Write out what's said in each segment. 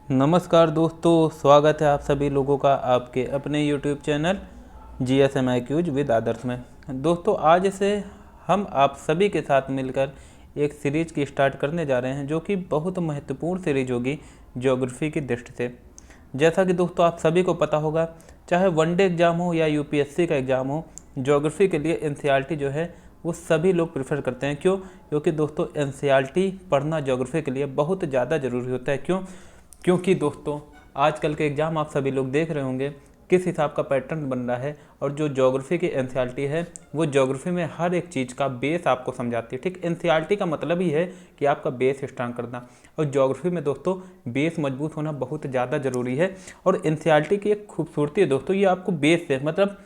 नमस्कार दोस्तों, स्वागत है आप सभी लोगों का आपके अपने YouTube चैनल GSMIQs विद आदर्श में। दोस्तों, आज से हम आप सभी के साथ मिलकर एक सीरीज की स्टार्ट करने जा रहे हैं जो कि बहुत महत्वपूर्ण सीरीज होगी ज्योग्राफी की दृष्टि से। जैसा कि दोस्तों आप सभी को पता होगा, चाहे वनडे एग्ज़ाम हो या UPSC का एग्ज़ाम हो, ज्योग्राफी के लिए NCERT जो है वो सभी लोग प्रेफर करते हैं। क्यों? क्योंकि दोस्तों NCERT पढ़ना ज्योग्राफी के लिए बहुत ज़्यादा ज़रूरी होता है। क्योंकि दोस्तों आजकल के एग्ज़ाम आप सभी लोग देख रहे होंगे किस हिसाब का पैटर्न बन रहा है, और जो ज्योग्राफी की NCERT है वो ज्योग्राफी में हर एक चीज़ का बेस आपको समझाती है। ठीक, NCERT का मतलब ही है कि आपका बेस स्ट्रांग करना, और ज्योग्राफी में दोस्तों बेस मजबूत होना बहुत ज़्यादा ज़रूरी है। और NCERT की एक खूबसूरती है दोस्तों, ये आपको बेस से मतलब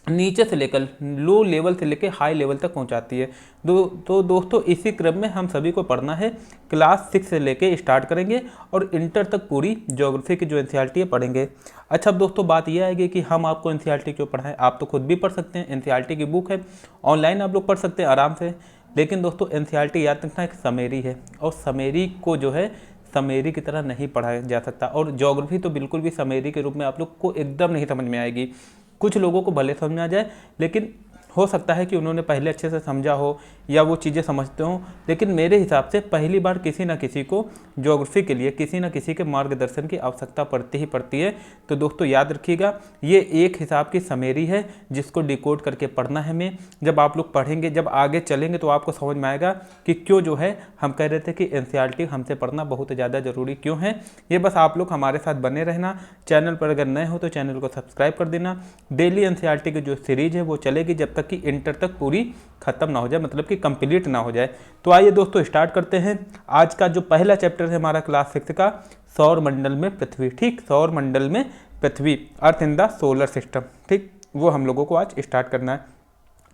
नीचे से लेकर लो लेवल से लेकर हाई लेवल तक पहुंचाती है। तो दोस्तों इसी क्रम में हम सभी को पढ़ना है। क्लास 6 से लेके स्टार्ट करेंगे और इंटर तक पूरी ज्योग्राफी की जो NCERT है पढ़ेंगे। अच्छा, अब दोस्तों बात यह आएगी कि हम आपको NCERT क्यों पढ़ाएं। आप तो खुद भी पढ़ सकते हैं, NCERT की बुक है, ऑनलाइन आप लोग पढ़ सकते हैं आराम से। लेकिन दोस्तों NCERT याद रखना एक समरी है, और समरी को जो है समरी की तरह नहीं पढ़ाया जा सकता। और ज्योग्राफी तो बिल्कुल भी समरी के रूप में आप लोग को एकदम नहीं समझ में आएगी। कुछ लोगों को भले समझ में आ जाए, लेकिन हो सकता है कि उन्होंने पहले अच्छे से समझा हो या वो चीज़ें समझते हों। लेकिन मेरे हिसाब से पहली बार किसी न किसी को ज्योग्राफी के लिए किसी न किसी के मार्गदर्शन की आवश्यकता पड़ती ही पड़ती है। तो दोस्तों याद रखिएगा, ये एक हिसाब की समरी है जिसको डिकोड करके पढ़ना है हमें। जब आप लोग पढ़ेंगे, जब आगे चलेंगे तो आपको समझ में आएगा कि क्यों जो है हम कह रहे थे कि NCERT हमसे पढ़ना बहुत ज़्यादा ज़रूरी क्यों है। ये बस आप लोग हमारे साथ बने रहना। चैनल पर अगर नए हो तो चैनल को सब्सक्राइब कर देना। डेली NCERT की जो सीरीज है वो चलेगी जब तक कि इंटर तक पूरी खत्म ना हो जाए, मतलब कि कंप्लीट ना हो जाए। तो आइए दोस्तों स्टार्ट करते हैं। आज का जो पहला चैप्टर है हमारा क्लास 6 का, सौर मंडल में पृथ्वी। ठीक, सौर मंडल में पृथ्वी, अर्थ इन द सोलर सिस्टम। ठीक, वो हम लोगों को आज स्टार्ट करना है।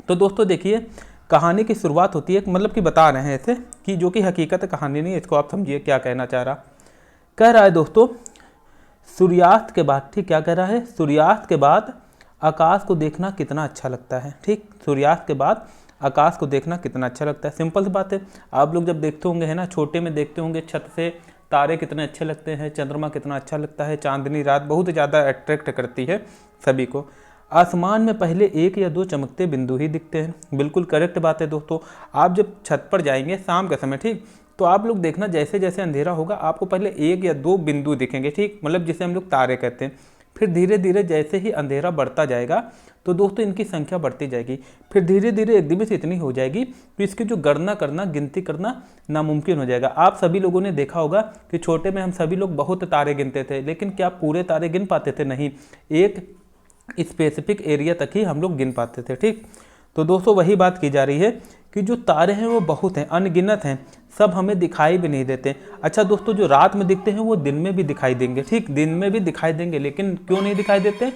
तो दोस्तों देखिए, कहानी की शुरुआत होती है, मतलब कि बता रहे हैं ऐसे कि जो कि हकीकत कहानी नहीं है, इसको आप समझिए क्या कहना चाह रहा। कह रहा है दोस्तों, सूर्यास्त के बाद, ठीक क्या कह रहा है, सूर्यास्त के बाद आकाश को देखना कितना अच्छा लगता है। ठीक, सूर्यास्त के बाद आकाश को देखना कितना अच्छा लगता है। सिंपल सी बात है, आप लोग जब देखते होंगे है ना, छोटे में देखते होंगे छत से तारे कितने अच्छे लगते हैं, चंद्रमा कितना अच्छा लगता है, चांदनी रात बहुत ज़्यादा अट्रैक्ट करती है सभी को। आसमान में पहले एक या दो चमकते बिंदु ही दिखते हैं। बिल्कुल करेक्ट बात है दोस्तों। आप जब छत पर जाएंगे शाम के समय, ठीक, तो आप लोग देखना जैसे जैसे अंधेरा होगा आपको पहले एक या दो बिंदु दिखेंगे। ठीक, मतलब जिसे हम लोग तारे कहते हैं। फिर धीरे धीरे जैसे ही अंधेरा बढ़ता जाएगा तो दोस्तों इनकी संख्या बढ़ती जाएगी। फिर धीरे धीरे एकदम से इतनी हो जाएगी कि इसकी जो गणना करना, गिनती करना नामुमकिन हो जाएगा। आप सभी लोगों ने देखा होगा कि छोटे में हम सभी लोग बहुत तारे गिनते थे, लेकिन क्या पूरे तारे गिन पाते थे? नहीं, एक स्पेसिफिक एरिया तक ही हम लोग गिन पाते थे। ठीक, तो दोस्तों वही बात की जा रही है कि जो तारे हैं वो बहुत हैं, अनगिनत हैं, सब हमें दिखाई भी नहीं देते। अच्छा दोस्तों, जो रात में दिखते हैं वो दिन में भी दिखाई देंगे। ठीक, दिन में भी दिखाई देंगे, लेकिन क्यों नहीं दिखाई देते?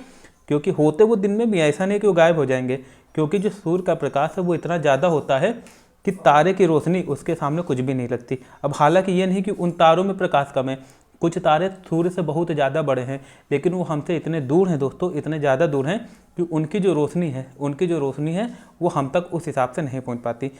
क्योंकि होते वो दिन में भी, ऐसा नहीं कि वो गायब हो जाएंगे। क्योंकि जो सूर्य का प्रकाश है वो इतना ज़्यादा होता है कि तारे की रोशनी उसके सामने कुछ भी नहीं लगती। अब हालांकि ये नहीं कि उन तारों में प्रकाश कम है, कुछ तारे सूर्य से बहुत ज़्यादा बड़े हैं, लेकिन वो हमसे इतने दूर हैं दोस्तों, इतने ज़्यादा दूर हैं कि उनकी जो रोशनी है वो हम तक उस हिसाब से नहीं पहुंच पाती,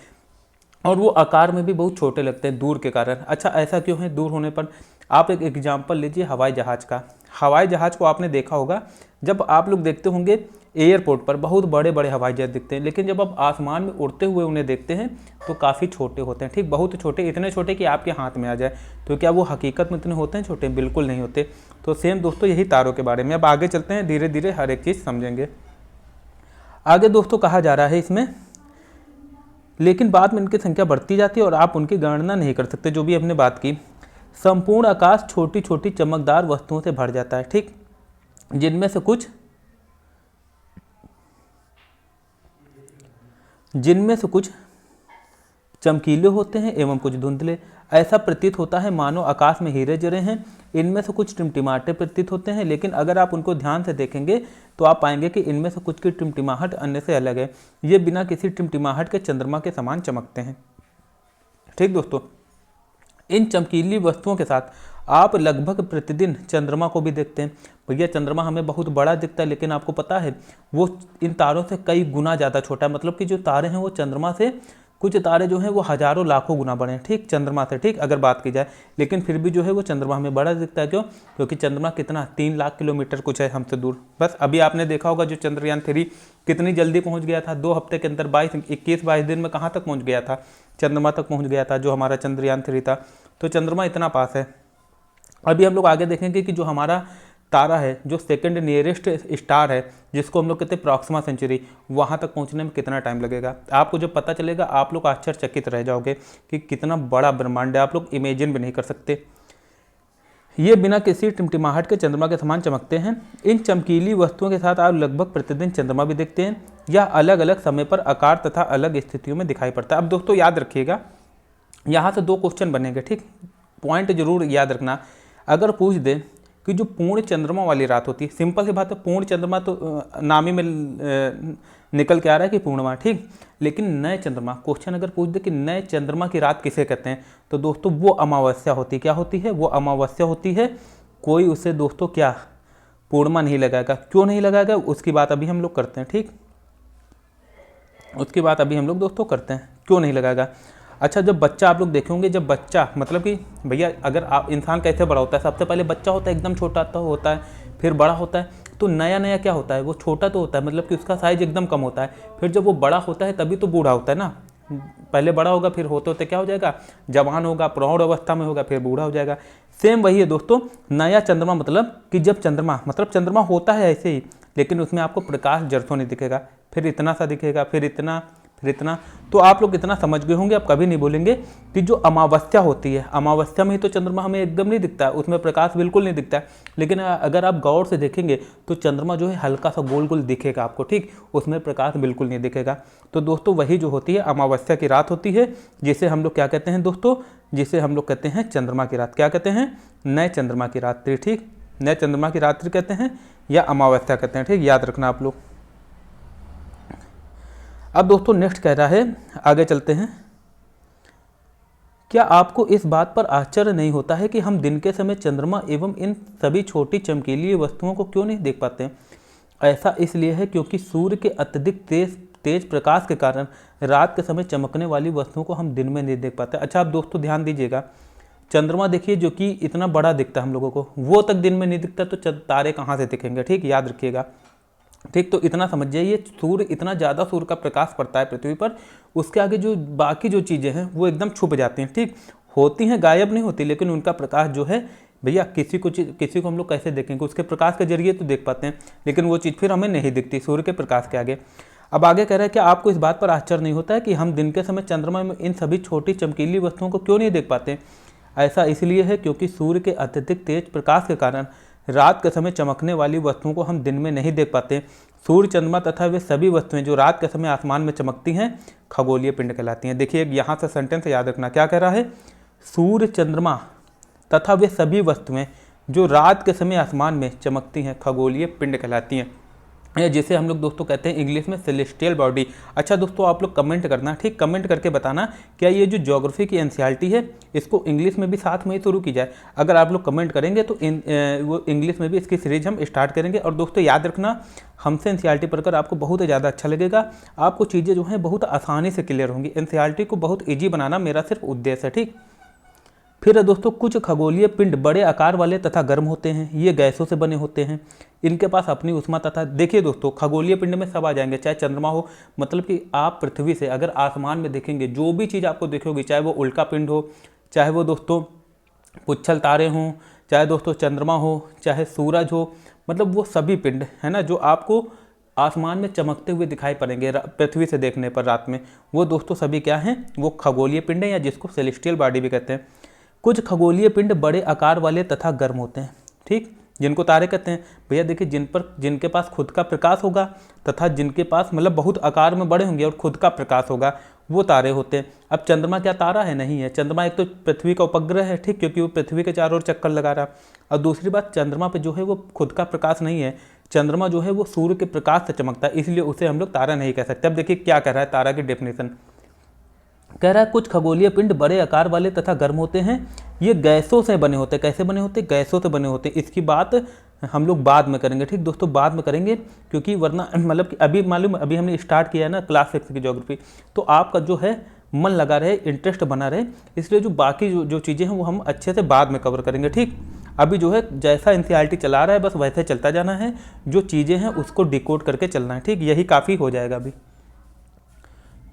और वो आकार में भी बहुत छोटे लगते हैं दूर के कारण। अच्छा, ऐसा क्यों है? दूर होने पर आप एक एग्जाम्पल लीजिए हवाई जहाज़ का। हवाई जहाज़ को आपने देखा होगा, जब आप लोग देखते होंगे एयरपोर्ट पर बहुत बड़े बड़े हवाई जहाज दिखते हैं, लेकिन जब आप आसमान में उड़ते हुए उन्हें देखते हैं तो काफ़ी छोटे होते हैं। ठीक, बहुत छोटे, इतने छोटे कि आपके हाथ में आ जाए। तो क्या वो हकीकत में इतने होते हैं छोटे? बिल्कुल नहीं होते। तो सेम दोस्तों यही तारों के बारे में। अब आगे चलते हैं, धीरे धीरे हर एक चीज़ समझेंगे। आगे दोस्तों कहा जा रहा है इसमें, लेकिन बाद में इनकी संख्या बढ़ती जाती है और आप उनकी गणना नहीं कर सकते। जो भी हमने बात की, संपूर्ण आकाश छोटी छोटी चमकदार वस्तुओं से भर जाता है। ठीक, जिनमें से कुछ चमकीले होते हैं एवं कुछ धुंधले। ऐसा प्रतीत होता है मानो आकाश में हीरे जरे हैं। इनमें से कुछ टिमटिमाते प्रतीत होते हैं, लेकिन अगर आप उनको ध्यान से देखेंगे तो आप पाएंगे कि इनमें से कुछ की टिमटिमाहट अन्य से अलग है। ये बिना किसी टिमटिमाहट के चंद्रमा के समान चमकते हैं। ठीक दोस्तों, इन चमकीली वस्तुओं के साथ आप लगभग प्रतिदिन चंद्रमा को भी देखते हैं। भैया चंद्रमा हमें बहुत बड़ा दिखता है, लेकिन आपको पता है वो इन तारों से कई गुना ज़्यादा छोटा है। मतलब कि जो तारे हैं वो चंद्रमा से कुछ तारे जो हैं वो हज़ारों लाखों गुना बड़े हैं, ठीक, चंद्रमा से, ठीक, अगर बात की जाए। लेकिन फिर भी जो है वो चंद्रमा हमें बड़ा दिखता है। क्यों? क्योंकि चंद्रमा कितना 3 लाख किलोमीटर कुछ है हमसे दूर। बस अभी आपने देखा होगा जो चंद्रयान 3 कितनी जल्दी पहुंच गया था, 2 हफ्ते के अंदर 21-22 दिन में कहाँ तक पहुंच गया था, चंद्रमा तक पहुंच गया था जो हमारा चंद्रयान 3 था। तो चंद्रमा इतना पास है। अभी हम लोग आगे देखेंगे कि जो हमारा तारा है, जो सेकंड नियरेस्ट स्टार है, जिसको हम लोग कहते हैं प्रॉक्सिमा सेंचुरी, वहाँ तक पहुँचने में कितना टाइम लगेगा। आपको जब पता चलेगा आप लोग आश्चर्यचकित रह जाओगे कि कितना बड़ा ब्रह्मांड है, आप लोग इमेजिन भी नहीं कर सकते। ये बिना किसी टिमटिमाहट के चंद्रमा के समान चमकते हैं। इन चमकीली वस्तुओं के साथ आप लगभग प्रतिदिन चंद्रमा भी देखते हैं। यह अलग अलग समय पर आकार तथा अलग स्थितियों में दिखाई पड़ता है। अब दोस्तों याद रखिएगा, यहाँ से 2 क्वेश्चन बनेंगे, ठीक, पॉइंट जरूर याद रखना। अगर पूछ दे कि जो पूर्ण चंद्रमा वाली रात होती है, सिंपल सी बात है, पूर्ण चंद्रमा तो नाम ही में निकल के आ रहा है कि पूर्णिमा, ठीक, लेकिन नए चंद्रमा, क्वेश्चन अगर पूछ दे कि नए चंद्रमा की रात किसे कहते हैं, तो दोस्तों वो अमावस्या होती है। क्या होती है? वो अमावस्या होती है। कोई उसे दोस्तों क्या पूर्णिमा नहीं लगाएगा। क्यों नहीं लगाएगा उसकी बात अभी हम लोग करते हैं, ठीक, उसकी बात अभी हम लोग दोस्तों करते हैं, क्यों नहीं लगाएगा। अच्छा, जब बच्चा आप लोग देखेंगे, जब बच्चा मतलब कि भैया अगर आप इंसान कैसे बड़ा होता है, सबसे पहले बच्चा होता है, एकदम छोटा तो होता है, फिर बड़ा होता है, तो नया नया क्या होता है, वो छोटा तो होता है, मतलब कि उसका साइज एकदम कम होता है। फिर जब वो बड़ा होता है तभी तो बूढ़ा होता है ना, पहले बड़ा होगा, फिर होते होते क्या हो जाएगा, जवान होगा, प्रौढ़ अवस्था में होगा, फिर बूढ़ा हो जाएगा। सेम वही है दोस्तों, नया चंद्रमा मतलब कि जब चंद्रमा मतलब चंद्रमा होता है ऐसे ही, लेकिन उसमें आपको प्रकाश जरसों नहीं दिखेगा, फिर इतना सा दिखेगा, फिर इतना, फिर इतना। तो आप लोग इतना समझ गए होंगे, आप कभी नहीं बोलेंगे कि जो अमावस्या होती है, अमावस्या में ही तो चंद्रमा हमें एकदम नहीं दिखता है, उसमें प्रकाश बिल्कुल नहीं दिखता है। लेकिन अगर आप गौर से देखेंगे तो चंद्रमा जो है हल्का सा गोल गोल दिखेगा आपको, ठीक, उसमें प्रकाश बिल्कुल नहीं दिखेगा। तो दोस्तों वही जो होती है अमावस्या की रात होती है, जिसे हम लोग क्या कहते हैं दोस्तों, जिसे हम लोग कहते हैं चंद्रमा की रात। क्या कहते हैं? नए चंद्रमा की रात्रि, ठीक, नए चंद्रमा की रात्रि कहते हैं या अमावस्या कहते हैं, ठीक, याद रखना आप लोग। अब दोस्तों नेक्स्ट कह रहा है, आगे चलते हैं। क्या आपको इस बात पर आश्चर्य नहीं होता है कि हम दिन के समय चंद्रमा एवं इन सभी छोटी चमकीली वस्तुओं को क्यों नहीं देख पाते? ऐसा इसलिए है क्योंकि सूर्य के अत्यधिक तेज प्रकाश के कारण रात के समय चमकने वाली वस्तुओं को हम दिन में नहीं देख पाते। अच्छा, आप दोस्तों ध्यान दीजिएगा, चंद्रमा देखिए जो कि इतना बड़ा दिखता है हम लोगों को, वो तक दिन में नहीं दिखता, तो तारे कहाँ से दिखेंगे, ठीक, याद रखिएगा, ठीक। तो इतना समझ जाइए, सूर्य इतना ज़्यादा सूर्य का प्रकाश पड़ता है पृथ्वी पर, उसके आगे जो बाकी जो चीज़ें हैं वो एकदम छुप जाती हैं, ठीक, होती हैं, गायब नहीं होती, लेकिन उनका प्रकाश जो है भैया किसी को हम लोग कैसे देखेंगे, उसके प्रकाश के जरिए तो देख पाते हैं, लेकिन वो चीज़ फिर हमें नहीं दिखती सूर्य के प्रकाश के आगे। अब आगे कह रहा है कि आपको इस बात पर आश्चर्य नहीं होता है कि हम दिन के समय चंद्रमा में इन सभी छोटी चमकीली वस्तुओं को क्यों नहीं देख पाते? ऐसा इसलिए है क्योंकि सूर्य के अत्यधिक तेज प्रकाश के कारण रात के समय चमकने वाली वस्तुओं को हम दिन में नहीं देख पाते। सूर्य, चंद्रमा तथा वे सभी वस्तुएं जो रात के समय आसमान में चमकती हैं खगोलीय पिंड कहलाती हैं। देखिए यहाँ से सेंटेंस याद रखना, क्या कह रहा है, सूर्य, चंद्रमा तथा वे सभी वस्तुएं जो रात के समय आसमान में चमकती हैं खगोलीय पिंड कहलाती हैं, जिसे हम लोग दोस्तों कहते हैं इंग्लिश में सेलेस्टियल बॉडी। अच्छा दोस्तों, आप लोग कमेंट करना, ठीक, कमेंट करके बताना क्या ये जो ज्योग्राफी की एनसीईआरटी है इसको इंग्लिश में भी साथ में ही शुरू की जाए। अगर आप लोग कमेंट करेंगे तो वो इंग्लिश में भी इसकी सीरीज हम स्टार्ट करेंगे। और दोस्तों याद रखना, हमसे एनसीईआरटी पढ़कर आपको बहुत ज़्यादा अच्छा लगेगा, आपको चीज़ें जो हैं बहुत आसानी से क्लियर होंगी। एनसीईआरटी को बहुत ईजी बनाना मेरा सिर्फ उद्देश्य है, ठीक। फिर दोस्तों, कुछ खगोलीय पिंड बड़े आकार वाले तथा गर्म होते हैं, ये गैसों से बने होते हैं, इनके पास अपनी उष्मा तथा, देखिए दोस्तों खगोलीय पिंड में सब आ जाएंगे, चाहे चंद्रमा हो, मतलब कि आप पृथ्वी से अगर आसमान में देखेंगे जो भी चीज़ आपको दिखेगी, चाहे वो उल्का पिंड हो, चाहे वो दोस्तों पुच्छल तारे हों, चाहे दोस्तों चंद्रमा हो, चाहे सूरज हो, मतलब वो सभी पिंड है ना जो आपको आसमान में चमकते हुए दिखाई पड़ेंगे पृथ्वी से देखने पर रात में, वो दोस्तों सभी क्या हैं, वो खगोलीय पिंड हैं या जिसको सेलेस्टियल बॉडी भी कहते हैं। कुछ खगोलीय पिंड बड़े आकार वाले तथा गर्म होते हैं, ठीक, जिनको तारे कहते हैं। भैया देखिए, जिनके पास खुद का प्रकाश होगा तथा जिनके पास मतलब बहुत आकार में बड़े होंगे और खुद का प्रकाश होगा, वो तारे होते हैं। अब चंद्रमा क्या तारा है? नहीं है। चंद्रमा एक तो पृथ्वी का उपग्रह है, ठीक, क्योंकि वो पृथ्वी के चारों ओर चक्कर लगा रहा। और दूसरी बात, चंद्रमा पे जो है वो खुद का प्रकाश नहीं है, चंद्रमा जो है वो सूर्य के प्रकाश से चमकता है, इसलिए उसे हम लोग तारा नहीं कह सकते। अब देखिए क्या कह रहा है तारा की डेफिनेशन, कह रहा है कुछ खगोलीय पिंड बड़े आकार वाले तथा गर्म होते हैं, ये गैसों से बने होते हैं। कैसे बने होते हैं? गैसों से बने होते हैं। इसकी बात हम लोग बाद में करेंगे, ठीक दोस्तों, बाद में करेंगे, क्योंकि वरना मतलब कि अभी मालूम, अभी हमने स्टार्ट किया है ना क्लास 6 की ज्योग्राफी, तो आपका जो है मन लगा रहे, इंटरेस्ट बना रहे, इसलिए जो बाकी जो चीज़ें हैं वो हम अच्छे से बाद में कवर करेंगे। ठीक, अभी जो है जैसा एनसीईआरटी चला रहा है बस वैसे चलता जाना है, जो चीज़ें हैं उसको डिकोड करके चलना है। ठीक, यही काफ़ी हो जाएगा अभी,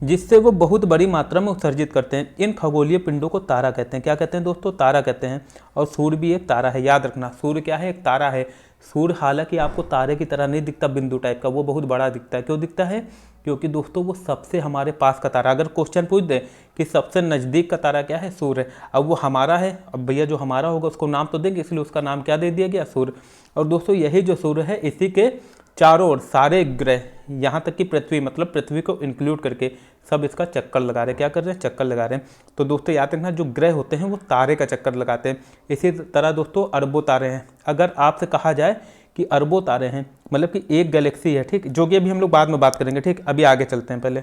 जिससे वो बहुत बड़ी मात्रा में उत्सर्जित करते हैं। इन खगोलीय पिंडों को तारा कहते हैं। क्या कहते हैं दोस्तों? तारा कहते हैं। और सूर्य भी एक तारा है, याद रखना। सूर्य क्या है? एक तारा है। सूर्य हालांकि आपको तारे की तरह नहीं दिखता, बिंदु टाइप का, वो बहुत बड़ा दिखता है। क्यों दिखता है? क्योंकि दोस्तों वो सबसे हमारे पास का तारा। अगर क्वेश्चन पूछ दे कि सबसे नज़दीक का तारा क्या है? सूर्य। अब वो हमारा है, अब भैया जो हमारा होगा उसको नाम तो देंगे, इसलिए उसका नाम क्या दे दिया गया? सूर्य। और दोस्तों यही जो सूर्य है, इसी के चारों ओर सारे ग्रह, यहाँ तक कि पृथ्वी, मतलब पृथ्वी को इंक्लूड करके सब इसका चक्कर लगा रहे हैं। क्या कर रहे हैं? चक्कर लगा रहे हैं। तो दोस्तों याद रखना, जो ग्रह होते हैं वो तारे का चक्कर लगाते हैं। इसी तरह दोस्तों अरबों तारे हैं। अगर आपसे कहा जाए कि अरबों तारे हैं, मतलब कि एक गैलेक्सी है, ठीक, जो कि अभी हम लोग बाद में बात करेंगे। ठीक, अभी आगे चलते हैं पहले।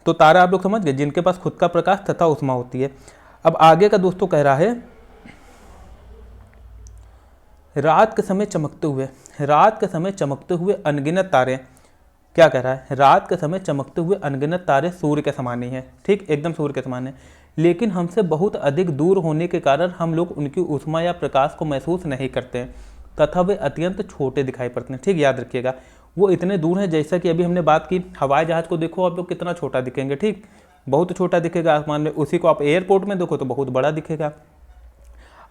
तो तारा आप लोग समझ गए, जिनके पास खुद का प्रकाश तथा ऊष्मा होती है। अब आगे का दोस्तों कह रहा है, रात के समय चमकते हुए, रात के समय चमकते हुए अनगिनत तारे। क्या कह रहा है? रात के समय चमकते हुए अनगिनत तारे सूर्य के समान ही हैं। ठीक, एकदम सूर्य के समान है, लेकिन हमसे बहुत अधिक दूर होने के कारण हम लोग उनकी ऊष्मा या प्रकाश को महसूस नहीं करते हैं, तथा वे अत्यंत छोटे दिखाई पड़ते हैं। ठीक, याद रखिएगा, वो इतने दूर हैं, जैसा कि अभी हमने बात की, हवाई जहाज को देखो आप लोग कितना छोटा दिखेंगे। ठीक, बहुत छोटा दिखेगा आसमान में। उसी को आप एयरपोर्ट में देखो तो बहुत बड़ा दिखेगा।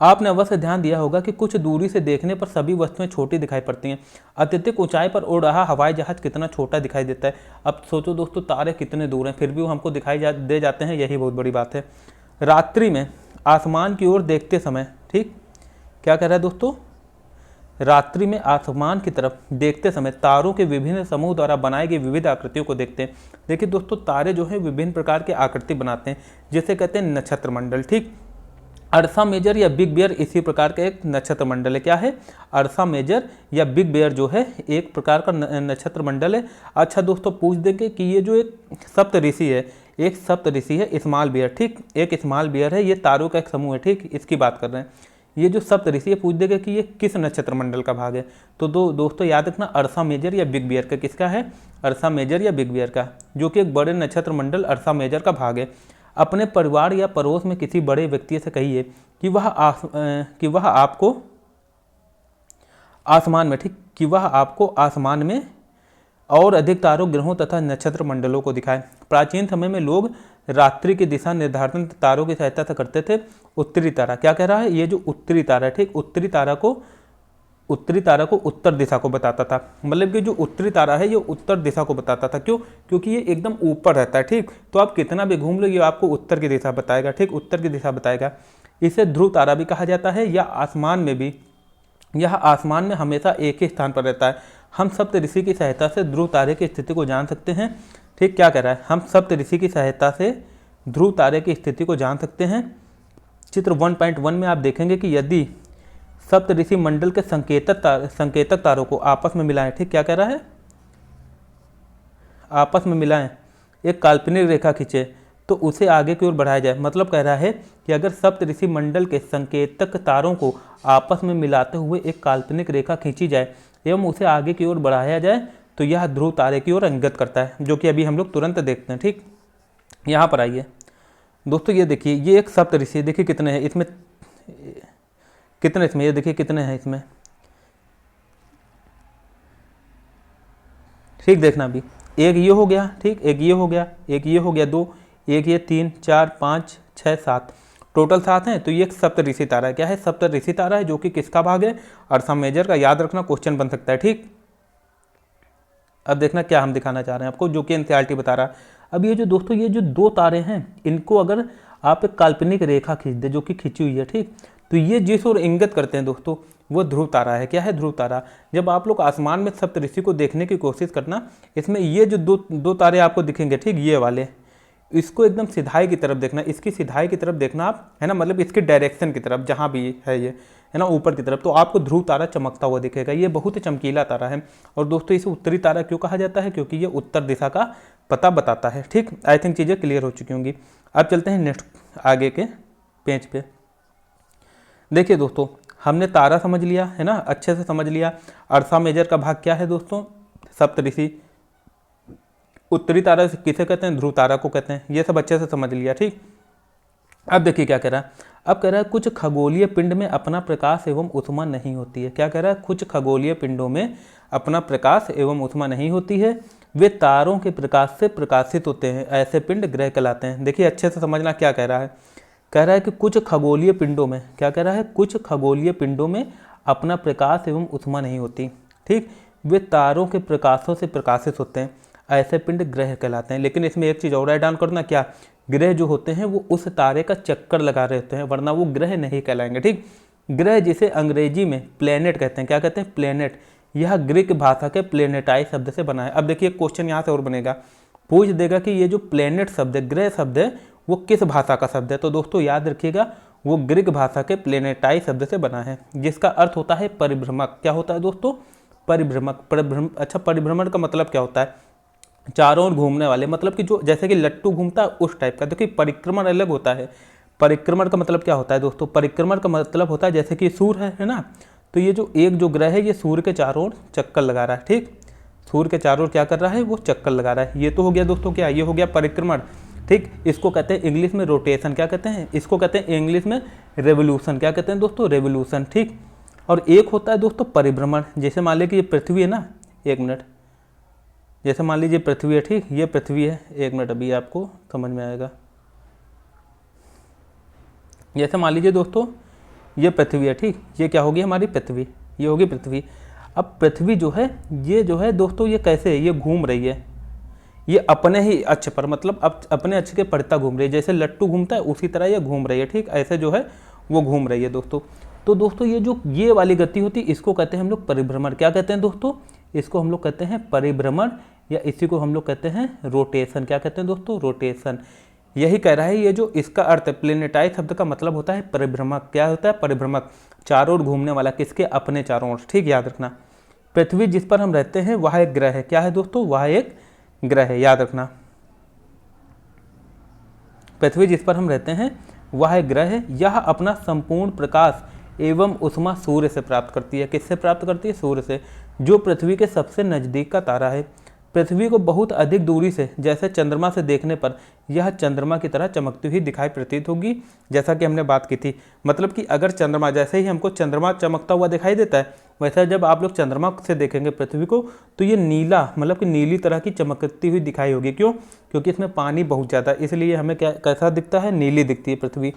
आपने अवश्य ध्यान दिया होगा कि कुछ दूरी से देखने पर सभी वस्तुएं छोटी दिखाई पड़ती हैं। अत्यधिक ऊंचाई पर उड़ रहा हवाई जहाज कितना छोटा दिखाई देता है। अब सोचो दोस्तों, तारे कितने दूर हैं, फिर भी वो हमको दिखाई दे जाते हैं, यही बहुत बड़ी बात है। रात्रि में आसमान की ओर देखते समय, ठीक, क्या कह रहा है दोस्तों? रात्रि में आसमान की तरफ देखते समय तारों के विभिन्न समूह द्वारा बनाई गई विविध आकृतियों को देखते हैं। देखिए दोस्तों, तारे जो है विभिन्न प्रकार की आकृति बनाते हैं, जिसे कहते हैं नक्षत्र मंडल। ठीक, अर्सा मेजर या बिग बेयर इसी प्रकार का एक नक्षत्र मंडल है। क्या है? अर्सा मेजर या बिग बेयर जो है एक प्रकार का नक्षत्र मंडल है। अच्छा दोस्तों, पूछ देंगे कि ये जो एक सप्त ऋषि है, एक सप्त ऋषि है स्मॉल बेयर। ठीक, एक स्मॉल बेयर है, ये तारों का एक समूह है। ठीक, इसकी बात कर रहे हैं। ये जो सप्त ऋषि है, पूछ देगा कि ये किस नक्षत्र मंडल का भाग है। तो दोस्तों याद रखना, अर्सा मेजर या बिग बेयर का। किसका है? अर्सा मेजर या बिग बेयर का, जो कि एक बड़े नक्षत्र मंडल अर्सा मेजर का भाग है। अपने परिवार या पड़ोस में किसी बड़े व्यक्ति से कहिए कि वह आपको आसमान में, ठीक, कि वह आपको आसमान में और अधिक तारों, ग्रहों तथा नक्षत्र मंडलों को दिखाए। प्राचीन समय में लोग रात्रि की दिशा निर्धारण तारों की सहायता से करते थे। उत्तरी तारा, क्या कह रहा है? ये जो उत्तरी तारा है, ठीक, उत्तरी तारा को उत्तर दिशा को बताता था। मतलब कि जो उत्तरी तारा है ये उत्तर दिशा को बताता था। क्यों? क्योंकि ये एकदम ऊपर रहता है। ठीक, तो आप कितना भी घूम लो ये आपको उत्तर की दिशा बताएगा। ठीक, उत्तर की दिशा बताएगा। इसे ध्रुव तारा भी कहा जाता है। यह आसमान में हमेशा एक ही स्थान पर रहता है। हम सप्त ऋषि की सहायता से ध्रुव तारे की स्थिति को जान सकते हैं। ठीक, क्या कह रहा है? हम सप्त ऋषि की सहायता से ध्रुव तारे की स्थिति को जान सकते हैं। चित्र 1.1 में आप देखेंगे कि यदि सप्त ऋषि मंडल के संकेतक तारों को आपस में मिलाएं, ठीक, क्या कह रहा है? आपस में मिलाएं, एक काल्पनिक रेखा खींचे तो उसे आगे की ओर बढ़ाया जाए। मतलब कह रहा है कि अगर सप्त ऋषि मंडल के संकेतक तारों को आपस में मिलाते हुए एक काल्पनिक रेखा खींची जाए एवं उसे आगे की ओर बढ़ाया जाए तो यह ध्रुव तारे की ओर इंगित करता है, जो कि अभी हम लोग तुरंत देखते हैं। ठीक, यहाँ पर आइए दोस्तों, ये देखिए, ये एक सप्त ऋषि, देखिए कितने हैं इसमें, ये देखिए कितने हैं इसमें। ठीक, देखना भी, एक ये हो गया, ठीक, एक ये हो गया, एक ये हो गया, 2, एक ये 3, 4, 5, 6, 7, टोटल 7 हैं। तो ये एक सप्त ऋषि तारा है। क्या है? सप्त ऋषि तारा है, जो कि किसका भाग है? अर्सा मेजर का। याद रखना, क्वेश्चन बन सकता है। ठीक, अब देखना क्या हम दिखाना चाह रहे हैं आपको, जो कि एनसीईआरटी बता रहा है। अब ये जो दोस्तों, ये जो 2 तारे हैं, इनको अगर आप एक काल्पनिक रेखा खींच दे, जो कि खींची हुई है, ठीक, तो ये जिस ओर इंगित करते हैं दोस्तों, वो ध्रुव तारा है। क्या है? ध्रुव तारा। जब आप लोग आसमान में सप्त ऋषि को देखने की कोशिश करना, इसमें ये जो दो तारे आपको दिखेंगे, ठीक, ये वाले, इसको एकदम सिधाई की तरफ देखना, इसकी सिधाई की तरफ देखना आप, है ना, मतलब इसकी डायरेक्शन की तरफ, जहाँ भी है ये, है ना, ऊपर की तरफ, तो आपको ध्रुव तारा चमकता हुआ दिखेगा। ये बहुत ही चमकीला तारा है। और दोस्तों इसे उत्तरी तारा क्यों कहा जाता है? क्योंकि ये उत्तर दिशा का पता बताता है। ठीक, आई थिंक चीज़ें क्लियर हो चुकी होंगी। अब चलते हैं नेक्स्ट आगे के पेज पे। देखिए दोस्तों, हमने तारा समझ लिया, है ना, अच्छे से समझ लिया। अर्सा मेजर का भाग क्या है दोस्तों? सप्त ऋषि। उत्तरी तारा किसे कहते हैं, ध्रुव तारा को कहते हैं। ये सब अच्छे से समझ लिया, ठीक। अब देखिए क्या कह रहा है, अब कह रहा है कुछ खगोलीय पिंड में अपना प्रकाश एवं ऊष्मा नहीं होती है। क्या कह रहा है, कुछ खगोलीय पिंडों में अपना प्रकाश एवं ऊष्मा नहीं होती है, वे तारों के प्रकाश से प्रकाशित होते हैं, ऐसे पिंड ग्रह कहलाते हैं। देखिए अच्छे से समझना क्या कह रहा है, कह रहा है कि कुछ खगोलीय पिंडों में, क्या कह रहा है, कुछ खगोलीय पिंडों में अपना प्रकाश एवं ऊष्मा नहीं होती, ठीक, वे तारों के प्रकाशों से प्रकाशित होते हैं, ऐसे पिंड ग्रह कहलाते हैं। लेकिन इसमें एक चीज़ और ऐड ऑन करना, क्या, ग्रह जो होते हैं वो उस तारे का चक्कर लगा रहे होते हैं, वरना वो ग्रह नहीं कहलाएंगे, ठीक। ग्रह जिसे अंग्रेजी में प्लेनेट कहते हैं, क्या कहते हैं, प्लेनेट, यह ग्रीक भाषा के प्लेनेटाई शब्द से बना है। अब देखिए क्वेश्चन यहाँ से और बनेगा, पूछ देगा कि ये जो प्लेनेट शब्द है, ग्रह शब्द है, वो किस भाषा का शब्द है। तो दोस्तों याद रखिएगा, वो ग्रीक भाषा के प्लेनेटाई शब्द से बना है, जिसका अर्थ होता है परिभ्रमक। क्या होता है दोस्तों, परिभ्रमक। अच्छा, परिभ्रमण का मतलब क्या होता है, चारों ओर घूमने वाले, मतलब कि जो जैसे कि लट्टू घूमता है उस टाइप का। देखिए परिक्रमण अलग होता है, परिक्रमण का मतलब क्या होता है दोस्तों, परिक्रमण का मतलब होता है जैसे कि सूर्य है ना, तो ये जो एक जो ग्रह है ये सूर्य के चारों ओर चक्कर लगा रहा है, ठीक, सूर्य के चारों ओर क्या कर रहा है, वो चक्कर लगा रहा है। ये तो हो गया दोस्तों, क्या, ये हो गया परिक्रमण, ठीक। इसको कहते हैं इंग्लिश में रोटेशन, क्या कहते हैं, इसको कहते हैं इंग्लिश में रेवोल्यूशन, क्या कहते हैं दोस्तों, रेवोल्यूशन, ठीक। और एक होता है दोस्तों परिभ्रमण, जैसे मान लीजिए ये पृथ्वी है ना, एक मिनट, जैसे मान लीजिए पृथ्वी है, ठीक, ये पृथ्वी है, एक मिनट अभी आपको समझ में आएगा। जैसे मान लीजिए दोस्तों ये पृथ्वी है, ठीक, ये क्या होगी हमारी पृथ्वी, ये होगी पृथ्वी। अब पृथ्वी जो है, ये जो है दोस्तों, ये कैसे है, ये घूम रही है, ये अपने ही अक्ष पर, मतलब अब अपने अक्ष के पड़ता घूम रही है, जैसे लट्टू घूमता है उसी तरह ये घूम रही है, ठीक, ऐसे जो है वो घूम रही है दोस्तों। तो दोस्तों ये जो ये वाली गति होती है इसको कहते हैं हम लोग परिभ्रमण। क्या कहते हैं दोस्तों, इसको हम लोग कहते हैं परिभ्रमण, या इसी को हम लोग कहते हैं रोटेशन। क्या कहते हैं दोस्तों, रोटेशन। यही कह रहा है, ये जो इसका अर्थ है, प्लेनेटाई शब्द का मतलब होता है परिभ्रमक। क्या होता है, परिभ्रमक, चारों ओर घूमने वाला, किसके, अपने चारों ओर, ठीक, याद रखना। पृथ्वी जिस पर हम रहते हैं वह एक ग्रह है, क्या है दोस्तों, वह एक ग्रह है, याद रखना। पृथ्वी जिस पर हम रहते हैं वह एक ग्रह है, यह अपना संपूर्ण प्रकाश एवं ऊष्मा सूर्य से प्राप्त करती है। किससे प्राप्त करती है, सूर्य से, जो पृथ्वी के सबसे नज़दीक का तारा है। पृथ्वी को बहुत अधिक दूरी से, जैसे चंद्रमा से देखने पर यह चंद्रमा की तरह चमकती हुई दिखाई प्रतीत होगी, जैसा कि हमने बात की थी। मतलब कि अगर चंद्रमा, जैसे ही हमको चंद्रमा चमकता हुआ दिखाई देता है, वैसा जब आप लोग चंद्रमा से देखेंगे पृथ्वी को, तो ये नीला, मतलब कि नीली तरह की चमकती हुई दिखाई होगी। क्यों, क्योंकि इसमें पानी बहुत ज़्यादा, इसलिए हमें क्या, कैसा दिखता है, नीली दिखती है पृथ्वी।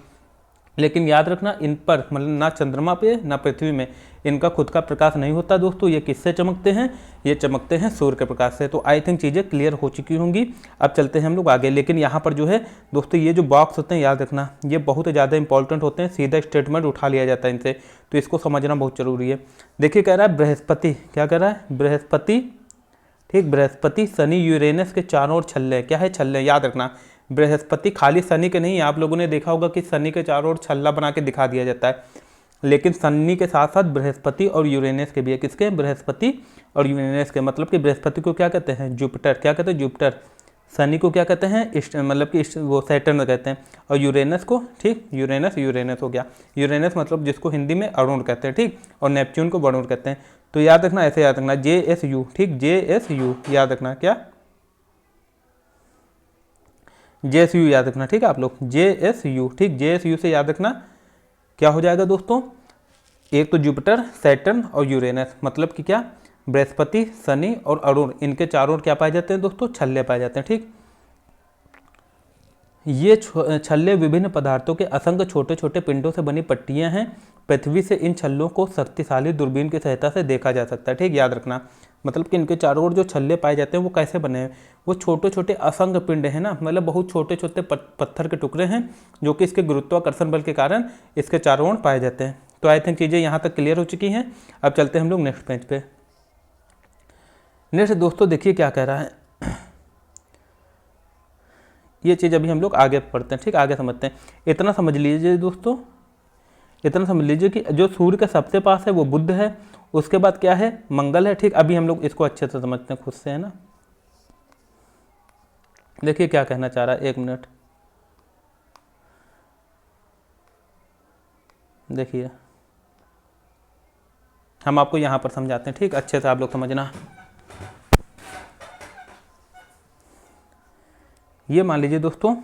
लेकिन याद रखना, इन पर मतलब ना चंद्रमा पे ना पृथ्वी में इनका खुद का प्रकाश नहीं होता दोस्तों। ये किससे चमकते हैं, ये चमकते हैं सूर्य के प्रकाश से। तो आई थिंक चीज़ें क्लियर हो चुकी होंगी। अब चलते हैं हम लोग आगे। लेकिन यहाँ पर जो है दोस्तों, ये जो बॉक्स होते हैं याद रखना, ये बहुत ज़्यादा इंपॉर्टेंट होते हैं, सीधा स्टेटमेंट उठा लिया जाता है इनसे, तो इसको समझना बहुत जरूरी है। देखिए कह रहा है बृहस्पति, क्या कह रहा है, बृहस्पति, ठीक, बृहस्पति शनि यूरेनस के चारों ओर छल्ले, क्या है, छल्ले, याद रखना। बृहस्पति खाली शनि के नहीं, आप लोगों ने देखा होगा कि शनि के चारों ओर छल्ला बना के दिखा दिया जाता है, लेकिन शनि के साथ साथ बृहस्पति और यूरेनस के भी है। किसके, बृहस्पति और यूरेनस के। मतलब कि बृहस्पति को क्या कहते हैं, जुपिटर, क्या कहते हैं, जुपिटर। शनि को क्या कहते हैं, मतलब कि वो सैटर्न कहते हैं। और यूरेनस को, ठीक, यूरेनस हो गया, यूरेनस मतलब जिसको हिंदी में अरुण कहते हैं, ठीक, और नेपच्यून को वरुण कहते हैं। तो याद रखना, ऐसे याद रखना, JSU, ठीक, JSU याद रखना, क्या, JSU याद रखना, ठीक है आप लोग, JSU, ठीक, JSU से याद रखना क्या हो जाएगा दोस्तों, एक तो जुपिटर, सैटर्न और यूरेनस। मतलब कि क्या, बृहस्पति, शनि और अरुण, इनके चारों ओर क्या पाए जाते हैं दोस्तों, छल्ले पाए जाते हैं, ठीक। ये छल्ले विभिन्न पदार्थों के असंख्य छोटे छोटे पिंडों से बनी पट्टियां हैं। पृथ्वी से इन छल्लों को शक्तिशाली दूरबीन की सहायता से देखा जा सकता है, ठीक, याद रखना। मतलब कि इनके चारों ओर जो छल्ले पाए जाते हैं वो कैसे बने हैं, वो छोटे छोटे असंख्य पिंड हैं ना, मतलब बहुत छोटे छोटे पत्थर के टुकड़े हैं, जो कि इसके गुरुत्वाकर्षण बल के कारण इसके चारों ओर पाए जाते हैं। तो आई थिंक चीज़ें यहाँ तक क्लियर हो चुकी हैं। अब चलते हैं हम लोग नेक्स्ट पेज पे। नेक्स्ट दोस्तों देखिए क्या कह रहा है, ये चीज़ अभी हम लोग आगे पढ़ते हैं, ठीक, आगे समझते हैं। इतना समझ लीजिए दोस्तों, इतना समझ लीजिए कि जो सूर्य के सबसे पास है वो बुध है, उसके बाद क्या है, मंगल है, ठीक। अभी हम लोग इसको अच्छे से समझते हैं खुद से, है ना। देखिए क्या कहना चाह रहा है, एक मिनट देखिए, हम आपको यहाँ पर समझाते हैं, ठीक, अच्छे से आप लोग समझना। ये मान लीजिए दोस्तों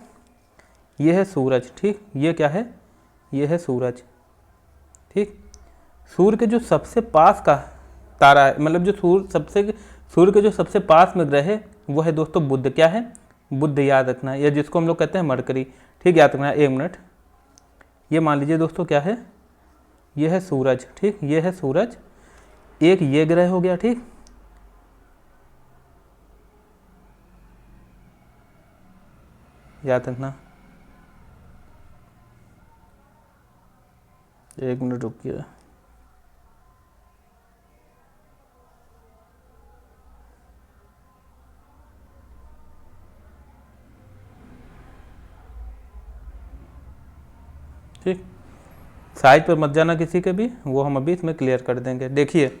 ये है सूरज, ठीक, ये क्या है, ये है सूरज, ठीक। सूर्य के जो सबसे पास का तारा है, मतलब जो सूर्य के जो सबसे पास में ग्रह है वो है दोस्तों बुध। क्या है, बुध, याद रखना है, या जिसको हम लोग कहते हैं मरकरी, ठीक, याद रखना है। 1 मिनट, ये मान लीजिए दोस्तों क्या है, ये है सूरज, ठीक, ये है सूरज, एक ये ग्रह हो गया, ठीक, याद रखना। 1 मिनट रुकिए, ठीक। साइज पर मत जाना किसी के भी, वो हम अभी इसमें क्लियर कर देंगे। देखिए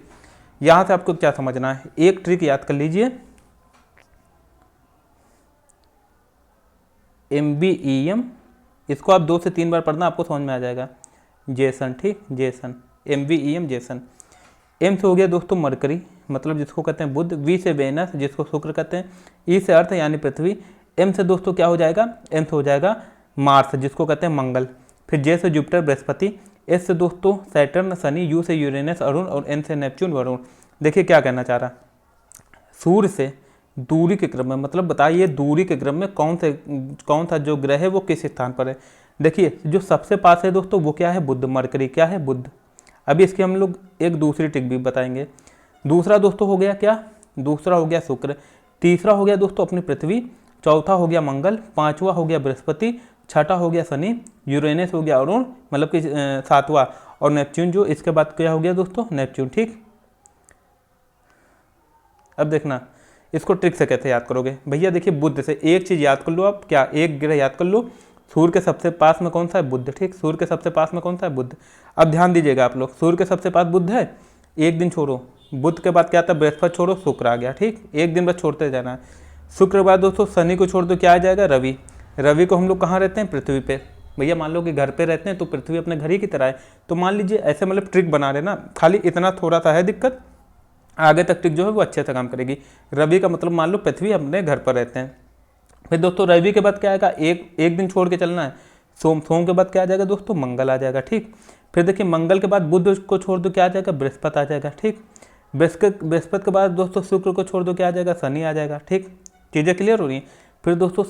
यहाँ से आपको क्या समझना है, एक ट्रिक याद कर लीजिए, MBEM, इसको आप 2 से 3 बार पढ़ना, आपको समझ में आ जाएगा। जेसन, ठीक, जेसन, MBEM जेसन। M से हो गया दोस्तों मरकरी, मतलब जिसको कहते हैं बुध। V से वेनस, जिसको शुक्र कहते हैं। E से अर्थ यानी पृथ्वी। M से दोस्तों क्या हो जाएगा, M से हो जाएगा मार्स, जिसको कहते हैं मंगल। फिर J से जुपिटर बृहस्पति। S से दोस्तों सैटर्न शनि। U से यूरेनस अरुण, और N से नेपच्यून वरुण। देखिए क्या कहना चाह रहा, सूर्य से दूरी के क्रम में, मतलब बताइए दूरी के क्रम में कौन सा जो ग्रह है वो किस स्थान पर है। देखिए जो सबसे पास है दोस्तों वो क्या है, बुध, मरकरी, क्या है, बुध। अभी इसकी हम लोग एक दूसरी ट्रिक भी बताएंगे। दूसरा दोस्तों हो गया क्या, दूसरा हो गया शुक्र। तीसरा हो गया दोस्तों अपनी पृथ्वी। चौथा हो गया मंगल। पांचवा हो गया बृहस्पति। छठा हो गया शनि। यूरेनस हो गया अरुण, मतलब कि सातवां, और नेपच्यून जो इसके बाद क्या हो गया दोस्तों, नेपच्यून, ठीक। अब देखना इसको ट्रिक से कैसे याद करोगे। भैया देखिए बुध से एक चीज याद कर लो आप, क्या, एक ग्रह याद कर लो, सूर्य के सबसे पास में कौन सा है, बुध, ठीक। सूर्य के सबसे पास में कौन सा है, बुध। अब ध्यान दीजिएगा आप लोग, सूर्य के सबसे पास बुध है, एक दिन छोड़ो, बुध के बाद क्या आता है, बृहस्पति छोड़ो, शुक्र आ गया, ठीक, एक दिन बस छोड़ते जाना है। शुक्र के बाद दोस्तों शनि को छोड़ दो, क्या आ जाएगा, रवि। रवि को हम लोग कहाँ रहते हैं, पृथ्वी पे। भैया मान लो कि घर पे रहते हैं तो पृथ्वी अपने घर ही की तरह है, तो मान लीजिए ऐसे मतलब ट्रिक बना रहे ना, खाली इतना थोड़ा सा है दिक्कत, आगे तक ट्रिक जो है वो अच्छे से काम करेगी। रवि का मतलब मान लो पृथ्वी अपने घर पर रहते हैं। फिर दोस्तों रवि के बाद क्या आएगा, एक दिन छोड़ के चलना है, सोम के बाद क्या आ जाएगा दोस्तों, मंगल आ जाएगा, ठीक। फिर देखिए मंगल के बाद बुध को छोड़ दो, क्या आ जाएगा, बृहस्पति आ जाएगा, ठीक। बृहस्पति के बाद दोस्तों शुक्र को छोड़ दो, क्या आ जाएगा, शनि आ जाएगा, ठीक। चीज़ें क्लियर हो रही हैं। फिर दोस्तों